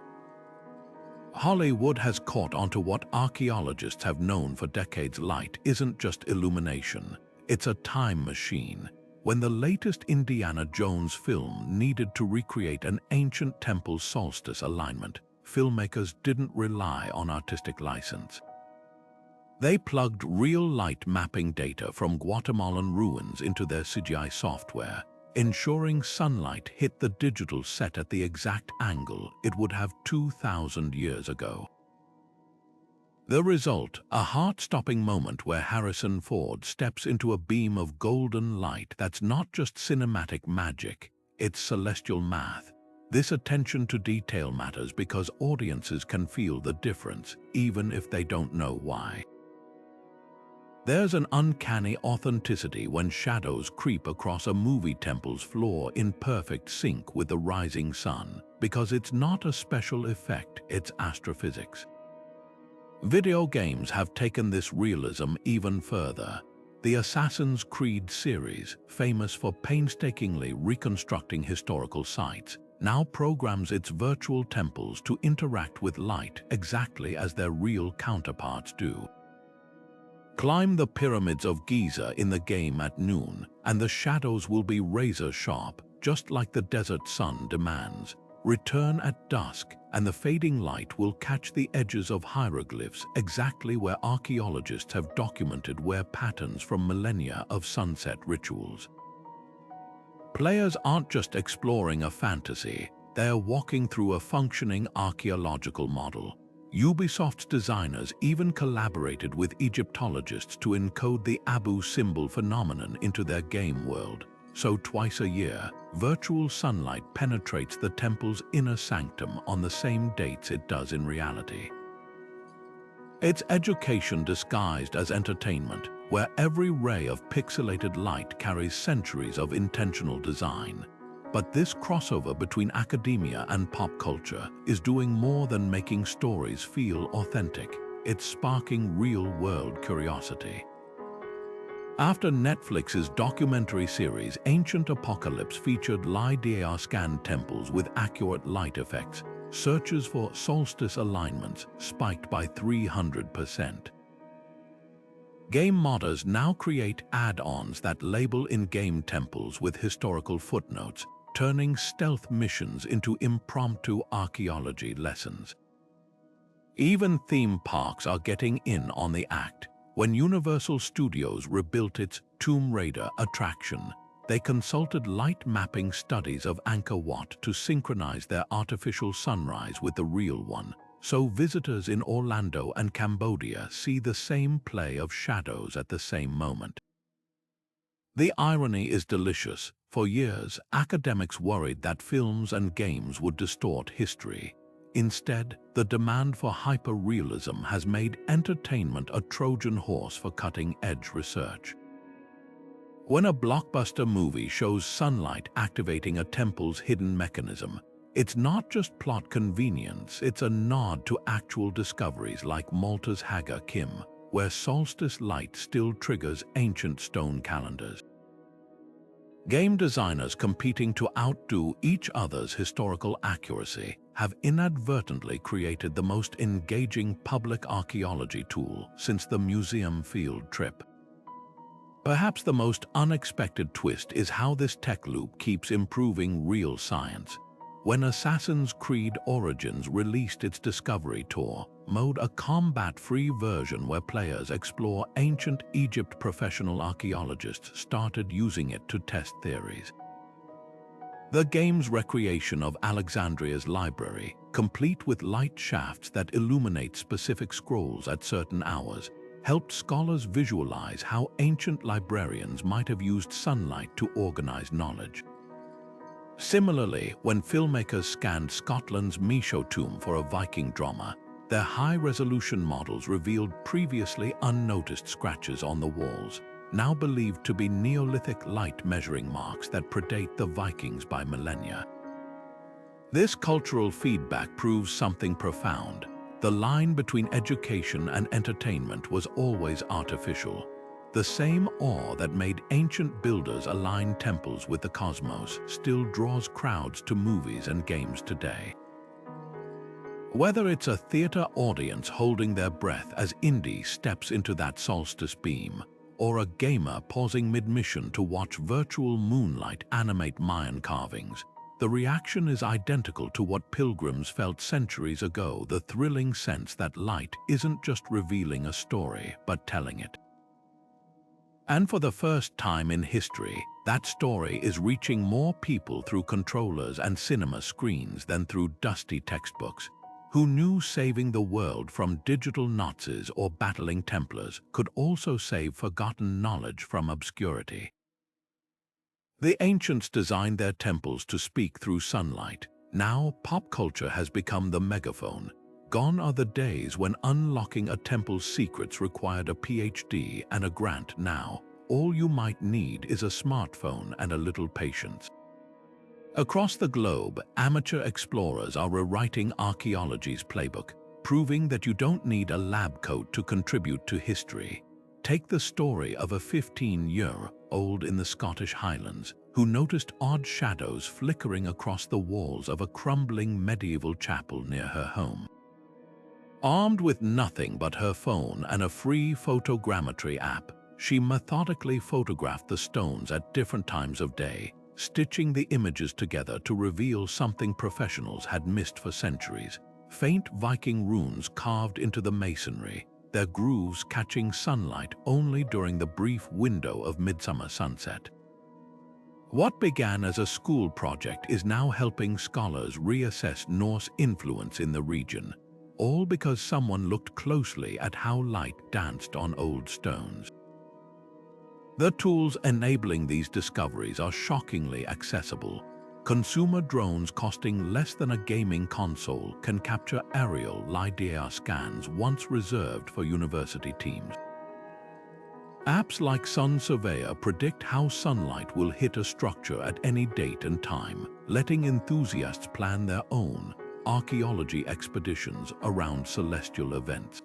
Hollywood has caught onto what archaeologists have known for decades: light isn't just illumination, it's a time machine. When the latest Indiana Jones film needed to recreate an ancient temple's solstice alignment, filmmakers didn't rely on artistic license. They plugged real light mapping data from Guatemalan ruins into their CGI software, ensuring sunlight hit the digital set at the exact angle it would have 2,000 years ago. The result, a heart-stopping moment where Harrison Ford steps into a beam of golden light that's not just cinematic magic, it's celestial math. This attention to detail matters because audiences can feel the difference, even if they don't know why. There's an uncanny authenticity when shadows creep across a movie temple's floor in perfect sync with the rising sun, because it's not a special effect, it's astrophysics. Video games have taken this realism even further. The Assassin's Creed series, famous for painstakingly reconstructing historical sites, now programs its virtual temples to interact with light exactly as their real counterparts do. Climb the pyramids of Giza in the game at noon, and the shadows will be razor-sharp, just like the desert sun demands. Return at dusk, and the fading light will catch the edges of hieroglyphs exactly where archaeologists have documented wear patterns from millennia of sunset rituals. Players aren't just exploring a fantasy, they're walking through a functioning archaeological model. Ubisoft's designers even collaborated with Egyptologists to encode the Abu Simbel phenomenon into their game world. So twice a year, virtual sunlight penetrates the temple's inner sanctum on the same dates it does in reality. It's education disguised as entertainment, where every ray of pixelated light carries centuries of intentional design. But this crossover between academia and pop culture is doing more than making stories feel authentic. It's sparking real-world curiosity. After Netflix's documentary series Ancient Apocalypse featured LiDAR-scanned temples with accurate light effects, searches for solstice alignments spiked by 300%. Game modders now create add-ons that label in-game temples with historical footnotes, turning stealth missions into impromptu archaeology lessons. Even theme parks are getting in on the act. When Universal Studios rebuilt its Tomb Raider attraction, they consulted light mapping studies of Angkor Wat to synchronize their artificial sunrise with the real one, so visitors in Orlando and Cambodia see the same play of shadows at the same moment. The irony is delicious. For years, academics worried that films and games would distort history. Instead, the demand for hyper-realism has made entertainment a Trojan horse for cutting-edge research. When a blockbuster movie shows sunlight activating a temple's hidden mechanism, it's not just plot convenience, it's a nod to actual discoveries like Malta's Haga Kim, where solstice light still triggers ancient stone calendars. Game designers competing to outdo each other's historical accuracy have inadvertently created the most engaging public archaeology tool since the museum field trip. Perhaps the most unexpected twist is how this tech loop keeps improving real science. When Assassin's Creed Origins released its Discovery Tour mode, a combat-free version where players explore ancient Egypt, professional archaeologists started using it to test theories. The game's recreation of Alexandria's library, complete with light shafts that illuminate specific scrolls at certain hours, helped scholars visualize how ancient librarians might have used sunlight to organize knowledge. Similarly, when filmmakers scanned Scotland's Micho tomb for a Viking drama, their high-resolution models revealed previously unnoticed scratches on the walls, now believed to be Neolithic light measuring marks that predate the Vikings by millennia. This cultural feedback proves something profound. The line between education and entertainment was always artificial. The same awe that made ancient builders align temples with the cosmos still draws crowds to movies and games today. Whether it's a theater audience holding their breath as Indy steps into that solstice beam, or a gamer pausing mid-mission to watch virtual moonlight animate Mayan carvings, the reaction is identical to what pilgrims felt centuries ago, the thrilling sense that light isn't just revealing a story, but telling it. And for the first time in history, that story is reaching more people through controllers and cinema screens than through dusty textbooks. Who knew saving the world from digital Nazis or battling Templars could also save forgotten knowledge from obscurity? The ancients designed their temples to speak through sunlight. Now, pop culture has become the megaphone. Gone are the days when unlocking a temple's secrets required a PhD and a grant. Now, all you might need is a smartphone and a little patience. Across the globe, amateur explorers are rewriting archaeology's playbook, proving that you don't need a lab coat to contribute to history. Take the story of a 15-year-old in the Scottish Highlands who noticed odd shadows flickering across the walls of a crumbling medieval chapel near her home. Armed with nothing but her phone and a free photogrammetry app, she methodically photographed the stones at different times of day, stitching the images together to reveal something professionals had missed for centuries: faint Viking runes carved into the masonry, their grooves catching sunlight only during the brief window of midsummer sunset. What began as a school project is now helping scholars reassess Norse influence in the region, all because someone looked closely at how light danced on old stones. The tools enabling these discoveries are shockingly accessible. Consumer drones costing less than a gaming console can capture aerial LiDAR scans once reserved for university teams. Apps like Sun Surveyor predict how sunlight will hit a structure at any date and time, letting enthusiasts plan their own archaeology expeditions around celestial events.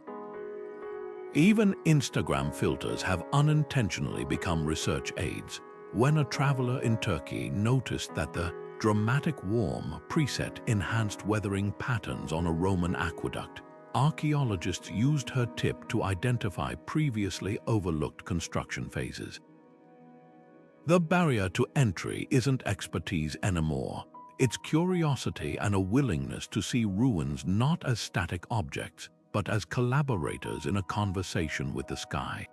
Even Instagram filters have unintentionally become research aids. When a traveler in Turkey noticed that the dramatic warm preset enhanced weathering patterns on a Roman aqueduct, archaeologists used her tip to identify previously overlooked construction phases. The barrier to entry isn't expertise anymore. It's curiosity and a willingness to see ruins not as static objects, but as collaborators in a conversation with the sky.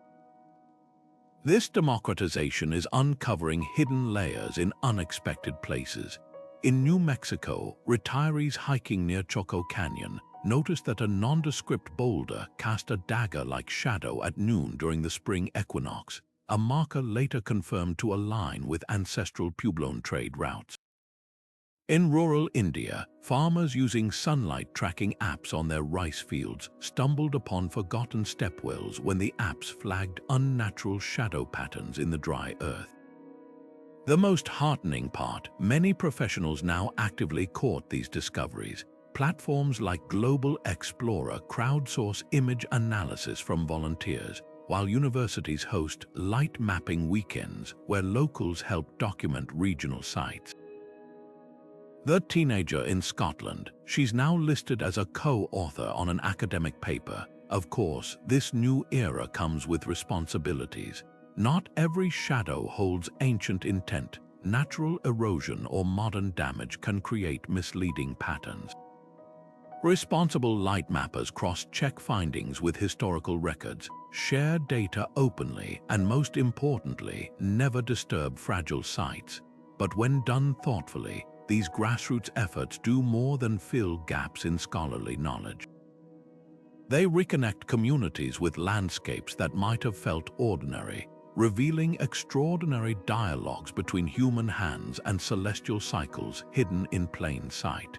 This democratization is uncovering hidden layers in unexpected places. In New Mexico, retirees hiking near Choco Canyon noticed that a nondescript boulder cast a dagger-like shadow at noon during the spring equinox, a marker later confirmed to align with ancestral Puebloan trade routes. In rural India, farmers using sunlight tracking apps on their rice fields stumbled upon forgotten stepwells when the apps flagged unnatural shadow patterns in the dry earth. The most heartening part, many professionals now actively court these discoveries. Platforms like Global Explorer crowdsource image analysis from volunteers, while universities host light mapping weekends where locals help document regional sites. The teenager in Scotland, she's now listed as a co-author on an academic paper. Of course, this new era comes with responsibilities. Not every shadow holds ancient intent. Natural erosion or modern damage can create misleading patterns. Responsible light mappers cross-check findings with historical records, share data openly, and most importantly, never disturb fragile sites. But when done thoughtfully, these grassroots efforts do more than fill gaps in scholarly knowledge. They reconnect communities with landscapes that might have felt ordinary, revealing extraordinary dialogues between human hands and celestial cycles hidden in plain sight.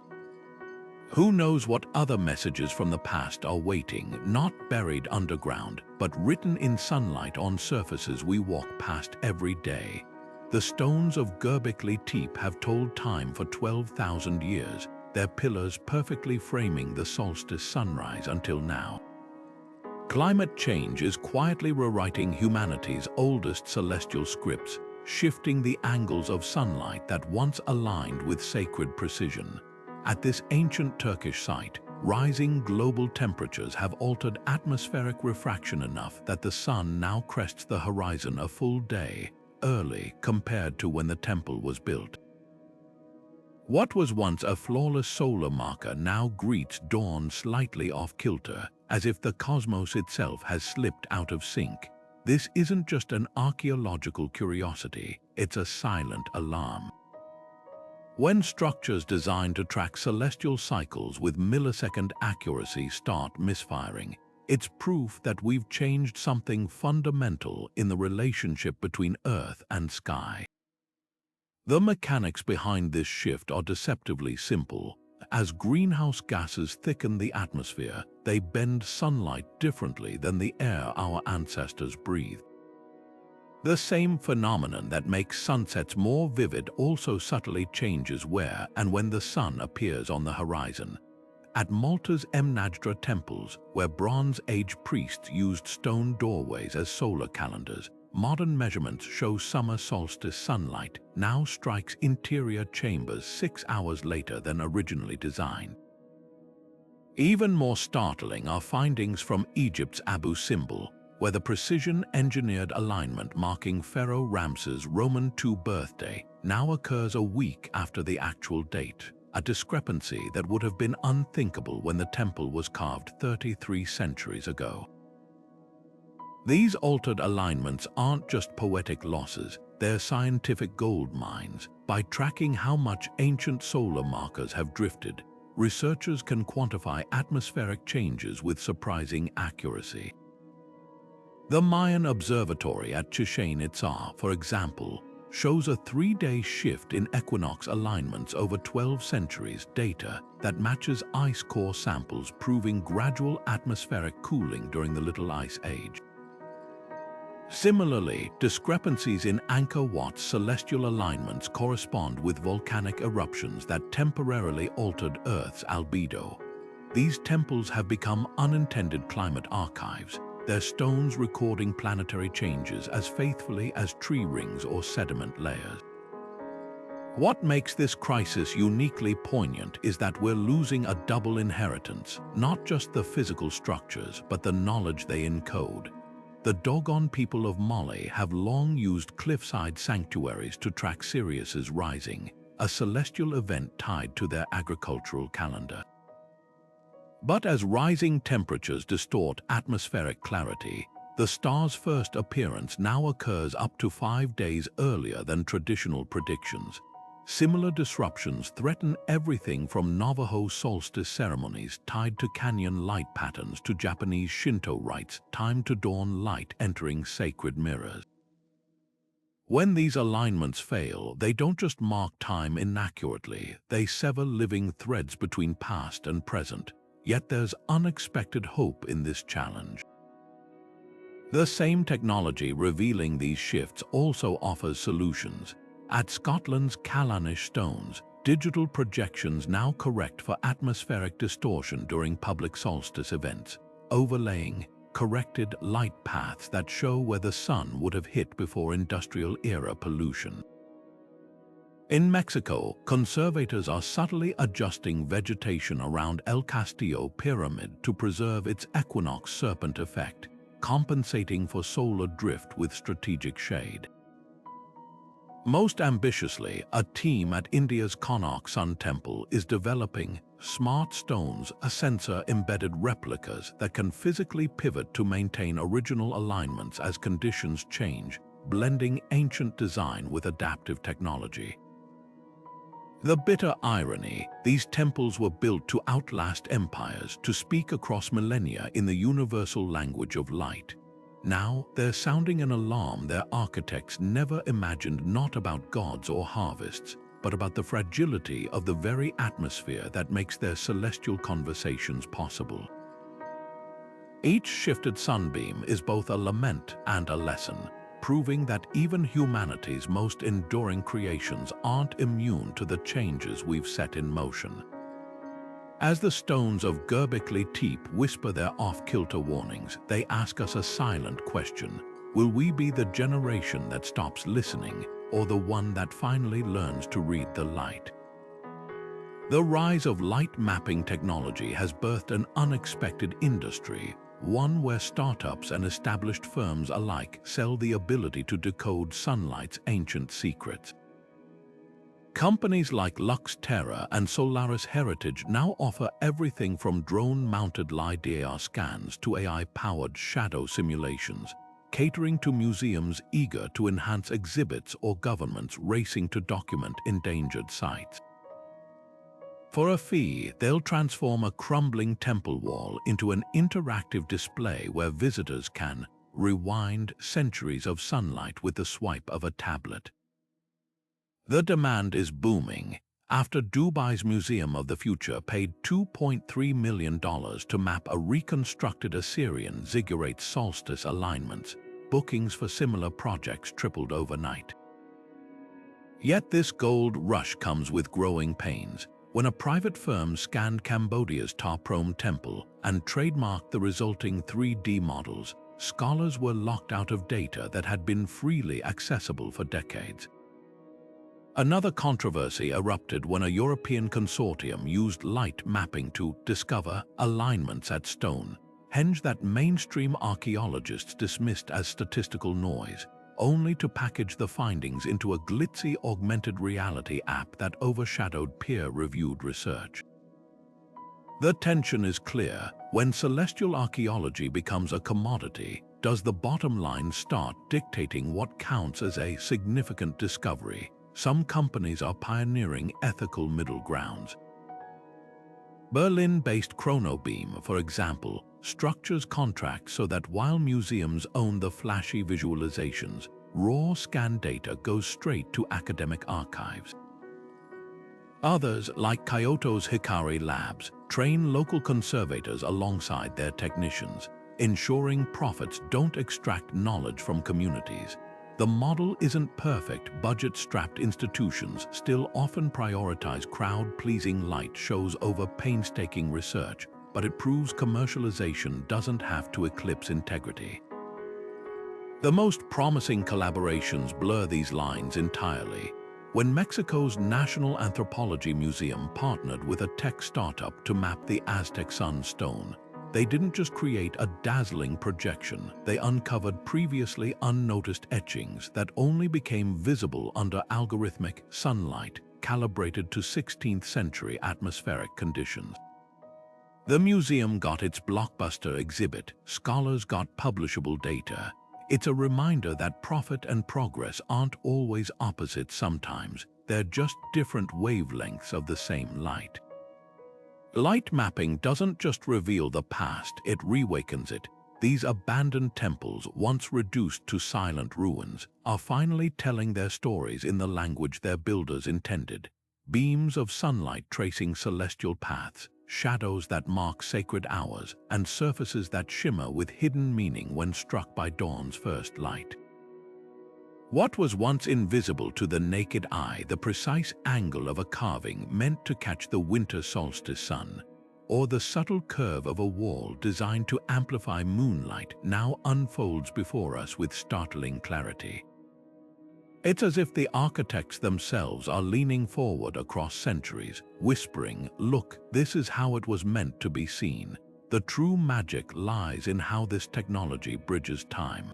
Who knows what other messages from the past are waiting, not buried underground, but written in sunlight on surfaces we walk past every day. The stones of Göbekli Tepe have told time for 12,000 years, their pillars perfectly framing the solstice sunrise until now. Climate change is quietly rewriting humanity's oldest celestial scripts, shifting the angles of sunlight that once aligned with sacred precision. At this ancient Turkish site, rising global temperatures have altered atmospheric refraction enough that the sun now crests the horizon a full day early compared to when the temple was built. What was once a flawless solar marker now greets dawn slightly off-kilter, as if the cosmos itself has slipped out of sync. This isn't just an archaeological curiosity, it's a silent alarm. When structures designed to track celestial cycles with millisecond accuracy start misfiring, it's proof that we've changed something fundamental in the relationship between Earth and sky. The mechanics behind this shift are deceptively simple. As greenhouse gases thicken the atmosphere, they bend sunlight differently than the air our ancestors breathed. The same phenomenon that makes sunsets more vivid also subtly changes where and when the sun appears on the horizon. At Malta's Endangered temples, where Bronze Age priests used stone doorways as solar calendars, modern measurements show summer solstice sunlight now strikes interior chambers 6 hours later than originally designed. Even more startling are findings from Egypt's Abu Simbel, where the precision-engineered alignment marking Pharaoh Ramses' Roman II birthday now occurs a week after the actual date, a discrepancy that would have been unthinkable when the temple was carved 33 centuries ago. These altered alignments aren't just poetic losses, they're scientific gold mines. By tracking how much ancient solar markers have drifted, researchers can quantify atmospheric changes with surprising accuracy. The Mayan observatory at Chichén Itzá, for example, shows a 3-day shift in equinox alignments over 12 centuries data that matches ice core samples proving gradual atmospheric cooling during the Little Ice Age. Similarly, discrepancies in Angkor Wat's celestial alignments correspond with volcanic eruptions that temporarily altered Earth's albedo. These temples have become unintended climate archives, their stones recording planetary changes as faithfully as tree rings or sediment layers. What makes this crisis uniquely poignant is that we're losing a double inheritance, not just the physical structures, but the knowledge they encode. The Dogon people of Mali have long used cliffside sanctuaries to track Sirius's rising, a celestial event tied to their agricultural calendar. But as rising temperatures distort atmospheric clarity, the star's first appearance now occurs up to 5 days earlier than traditional predictions. Similar disruptions threaten everything from Navajo solstice ceremonies tied to canyon light patterns to Japanese Shinto rites timed to dawn light entering sacred mirrors. When these alignments fail, they don't just mark time inaccurately, they sever living threads between past and present. Yet there's unexpected hope in this challenge. The same technology revealing these shifts also offers solutions. At Scotland's Callanish Stones, digital projections now correct for atmospheric distortion during public solstice events, overlaying corrected light paths that show where the sun would have hit before industrial-era pollution. In Mexico, conservators are subtly adjusting vegetation around El Castillo Pyramid to preserve its Equinox serpent effect, compensating for solar drift with strategic shade. Most ambitiously, a team at India's Konark Sun Temple is developing smart stones, sensor-embedded replicas that can physically pivot to maintain original alignments as conditions change, blending ancient design with adaptive technology. The bitter irony, these temples were built to outlast empires, to speak across millennia in the universal language of light. Now, they're sounding an alarm their architects never imagined, not about gods or harvests, but about the fragility of the very atmosphere that makes their celestial conversations possible. Each shifted sunbeam is both a lament and a lesson, proving that even humanity's most enduring creations aren't immune to the changes we've set in motion. As the stones of Göbekli Tepe whisper their off-kilter warnings, they ask us a silent question: will we be the generation that stops listening, or the one that finally learns to read the light? The rise of light mapping technology has birthed an unexpected industry, one where startups and established firms alike sell the ability to decode sunlight's ancient secrets. Companies like LuxTerra and Solaris Heritage now offer everything from drone-mounted LiDAR scans to AI-powered shadow simulations, catering to museums eager to enhance exhibits or governments racing to document endangered sites. For a fee, they'll transform a crumbling temple wall into an interactive display where visitors can rewind centuries of sunlight with the swipe of a tablet. The demand is booming. After Dubai's Museum of the Future paid $2.3 million to map a reconstructed Assyrian ziggurat solstice alignments, bookings for similar projects tripled overnight. Yet this gold rush comes with growing pains. When a private firm scanned Cambodia's Ta Prohm temple and trademarked the resulting 3D models, scholars were locked out of data that had been freely accessible for decades. Another controversy erupted when a European consortium used light mapping to discover alignments at stone, henge that mainstream archaeologists dismissed as statistical noise, only to package the findings into a glitzy augmented reality app that overshadowed peer-reviewed research. The tension is clear. When celestial archaeology becomes a commodity, does the bottom line start dictating what counts as a significant discovery? Some companies are pioneering ethical middle grounds. Berlin-based Chronobeam, for example, structures contracts so that while museums own the flashy visualizations, raw scan data goes straight to academic archives. Others, like Kyoto's Hikari Labs, train local conservators alongside their technicians. ensuring prophets don't extract knowledge from communities. The model isn't perfect. Budget-strapped institutions still often prioritize crowd-pleasing light shows over painstaking research, but it proves commercialization doesn't have to eclipse integrity. The most promising collaborations blur these lines entirely. When Mexico's National Anthropology Museum partnered with a tech startup to map the Aztec sunstone, they didn't just create a dazzling projection, they uncovered previously unnoticed etchings that only became visible under algorithmic sunlight calibrated to 16th century atmospheric conditions. The museum got its blockbuster exhibit, scholars got publishable data. It's a reminder that profit and progress aren't always opposite sometimes, they're just different wavelengths of the same light. Light mapping doesn't just reveal the past, it reawakens it. These abandoned temples, once reduced to silent ruins, are finally telling their stories in the language their builders intended. Beams of sunlight tracing celestial paths, shadows that mark sacred hours, and surfaces that shimmer with hidden meaning when struck by dawn's first light. What was once invisible to the naked eye, the precise angle of a carving meant to catch the winter solstice sun, or the subtle curve of a wall designed to amplify moonlight, now unfolds before us with startling clarity. It's as if the architects themselves are leaning forward across centuries, whispering, "Look, this is how it was meant to be seen." The true magic lies in how this technology bridges time.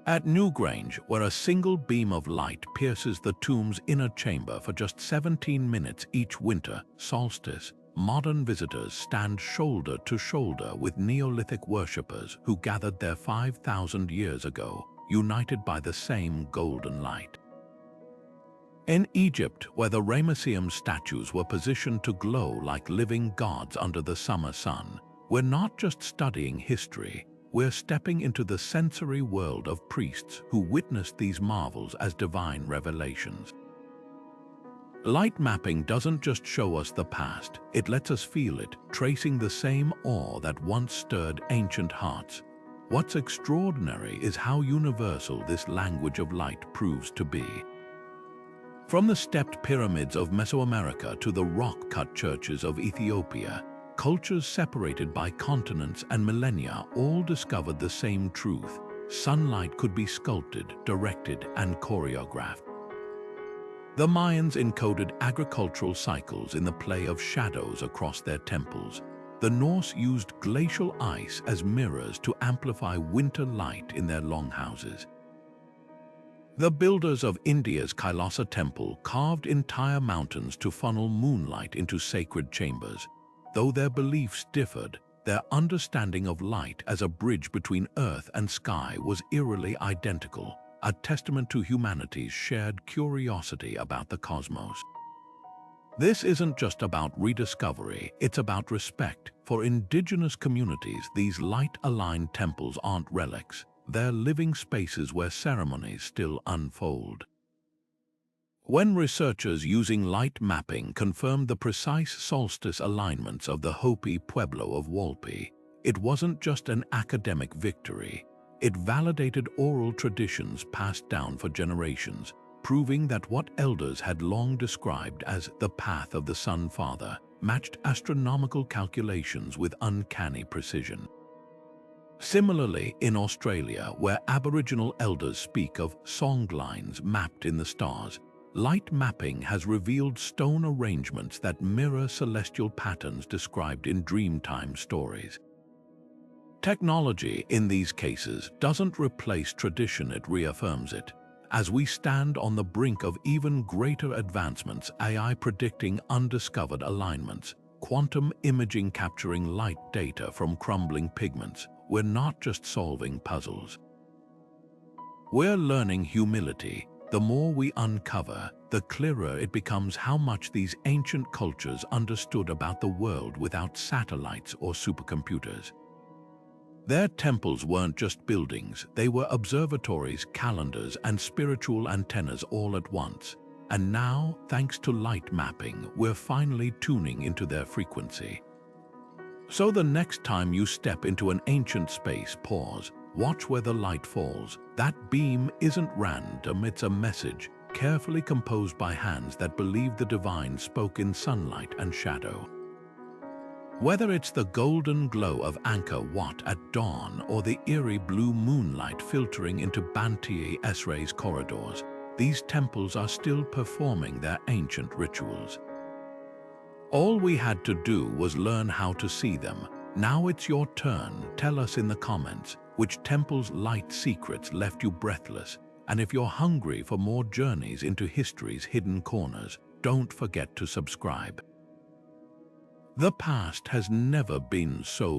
At Newgrange, where a single beam of light pierces the tomb's inner chamber for just 17 minutes each winter solstice, modern visitors stand shoulder to shoulder with Neolithic worshippers who gathered there 5,000 years ago, united by the same golden light. In Egypt, where the Ramesseum statues were positioned to glow like living gods under the summer sun, we're not just studying history, we're stepping into the sensory world of priests who witnessed these marvels as divine revelations. Light mapping doesn't just show us the past, it lets us feel it, tracing the same awe that once stirred ancient hearts. What's extraordinary is how universal this language of light proves to be. From the stepped pyramids of Mesoamerica to the rock-cut churches of Ethiopia, cultures separated by continents and millennia all discovered the same truth: sunlight could be sculpted, directed, and choreographed. The Mayans encoded agricultural cycles in the play of shadows across their temples. The Norse used glacial ice as mirrors to amplify winter light in their longhouses. The builders of India's Kailasa temple carved entire mountains to funnel moonlight into sacred chambers. Though their beliefs differed, their understanding of light as a bridge between earth and sky was eerily identical, a testament to humanity's shared curiosity about the cosmos. This isn't just about rediscovery, it's about respect. For indigenous communities, these light-aligned temples aren't relics, they're living spaces where ceremonies still unfold. When researchers using light mapping confirmed the precise solstice alignments of the Hopi Pueblo of Walpi, it wasn't just an academic victory. It validated oral traditions passed down for generations, proving that what elders had long described as the path of the Sun Father matched astronomical calculations with uncanny precision. Similarly, in Australia, where Aboriginal elders speak of songlines mapped in the stars, light mapping has revealed stone arrangements that mirror celestial patterns described in Dreamtime stories. Technology, in these cases, doesn't replace tradition, it reaffirms it. As we stand on the brink of even greater advancements, AI predicting undiscovered alignments, quantum imaging capturing light data from crumbling pigments, we're not just solving puzzles. We're learning humility. The more we uncover, the clearer it becomes how much these ancient cultures understood about the world without satellites or supercomputers. Their temples weren't just buildings, they were observatories, calendars, and spiritual antennas all at once. And now, thanks to light mapping, we're finally tuning into their frequency. So the next time you step into an ancient space, pause, watch where the light falls. That beam isn't random, it's a message, carefully composed by hands that believe the divine spoke in sunlight and shadow. Whether it's the golden glow of Angkor Wat at dawn or the eerie blue moonlight filtering into Banteay Esray's corridors, these temples are still performing their ancient rituals. All we had to do was learn how to see them. Now it's your turn. Tell us in the comments which temple's light secrets left you breathless. And if you're hungry for more journeys into history's hidden corners, don't forget to subscribe. The past has never been so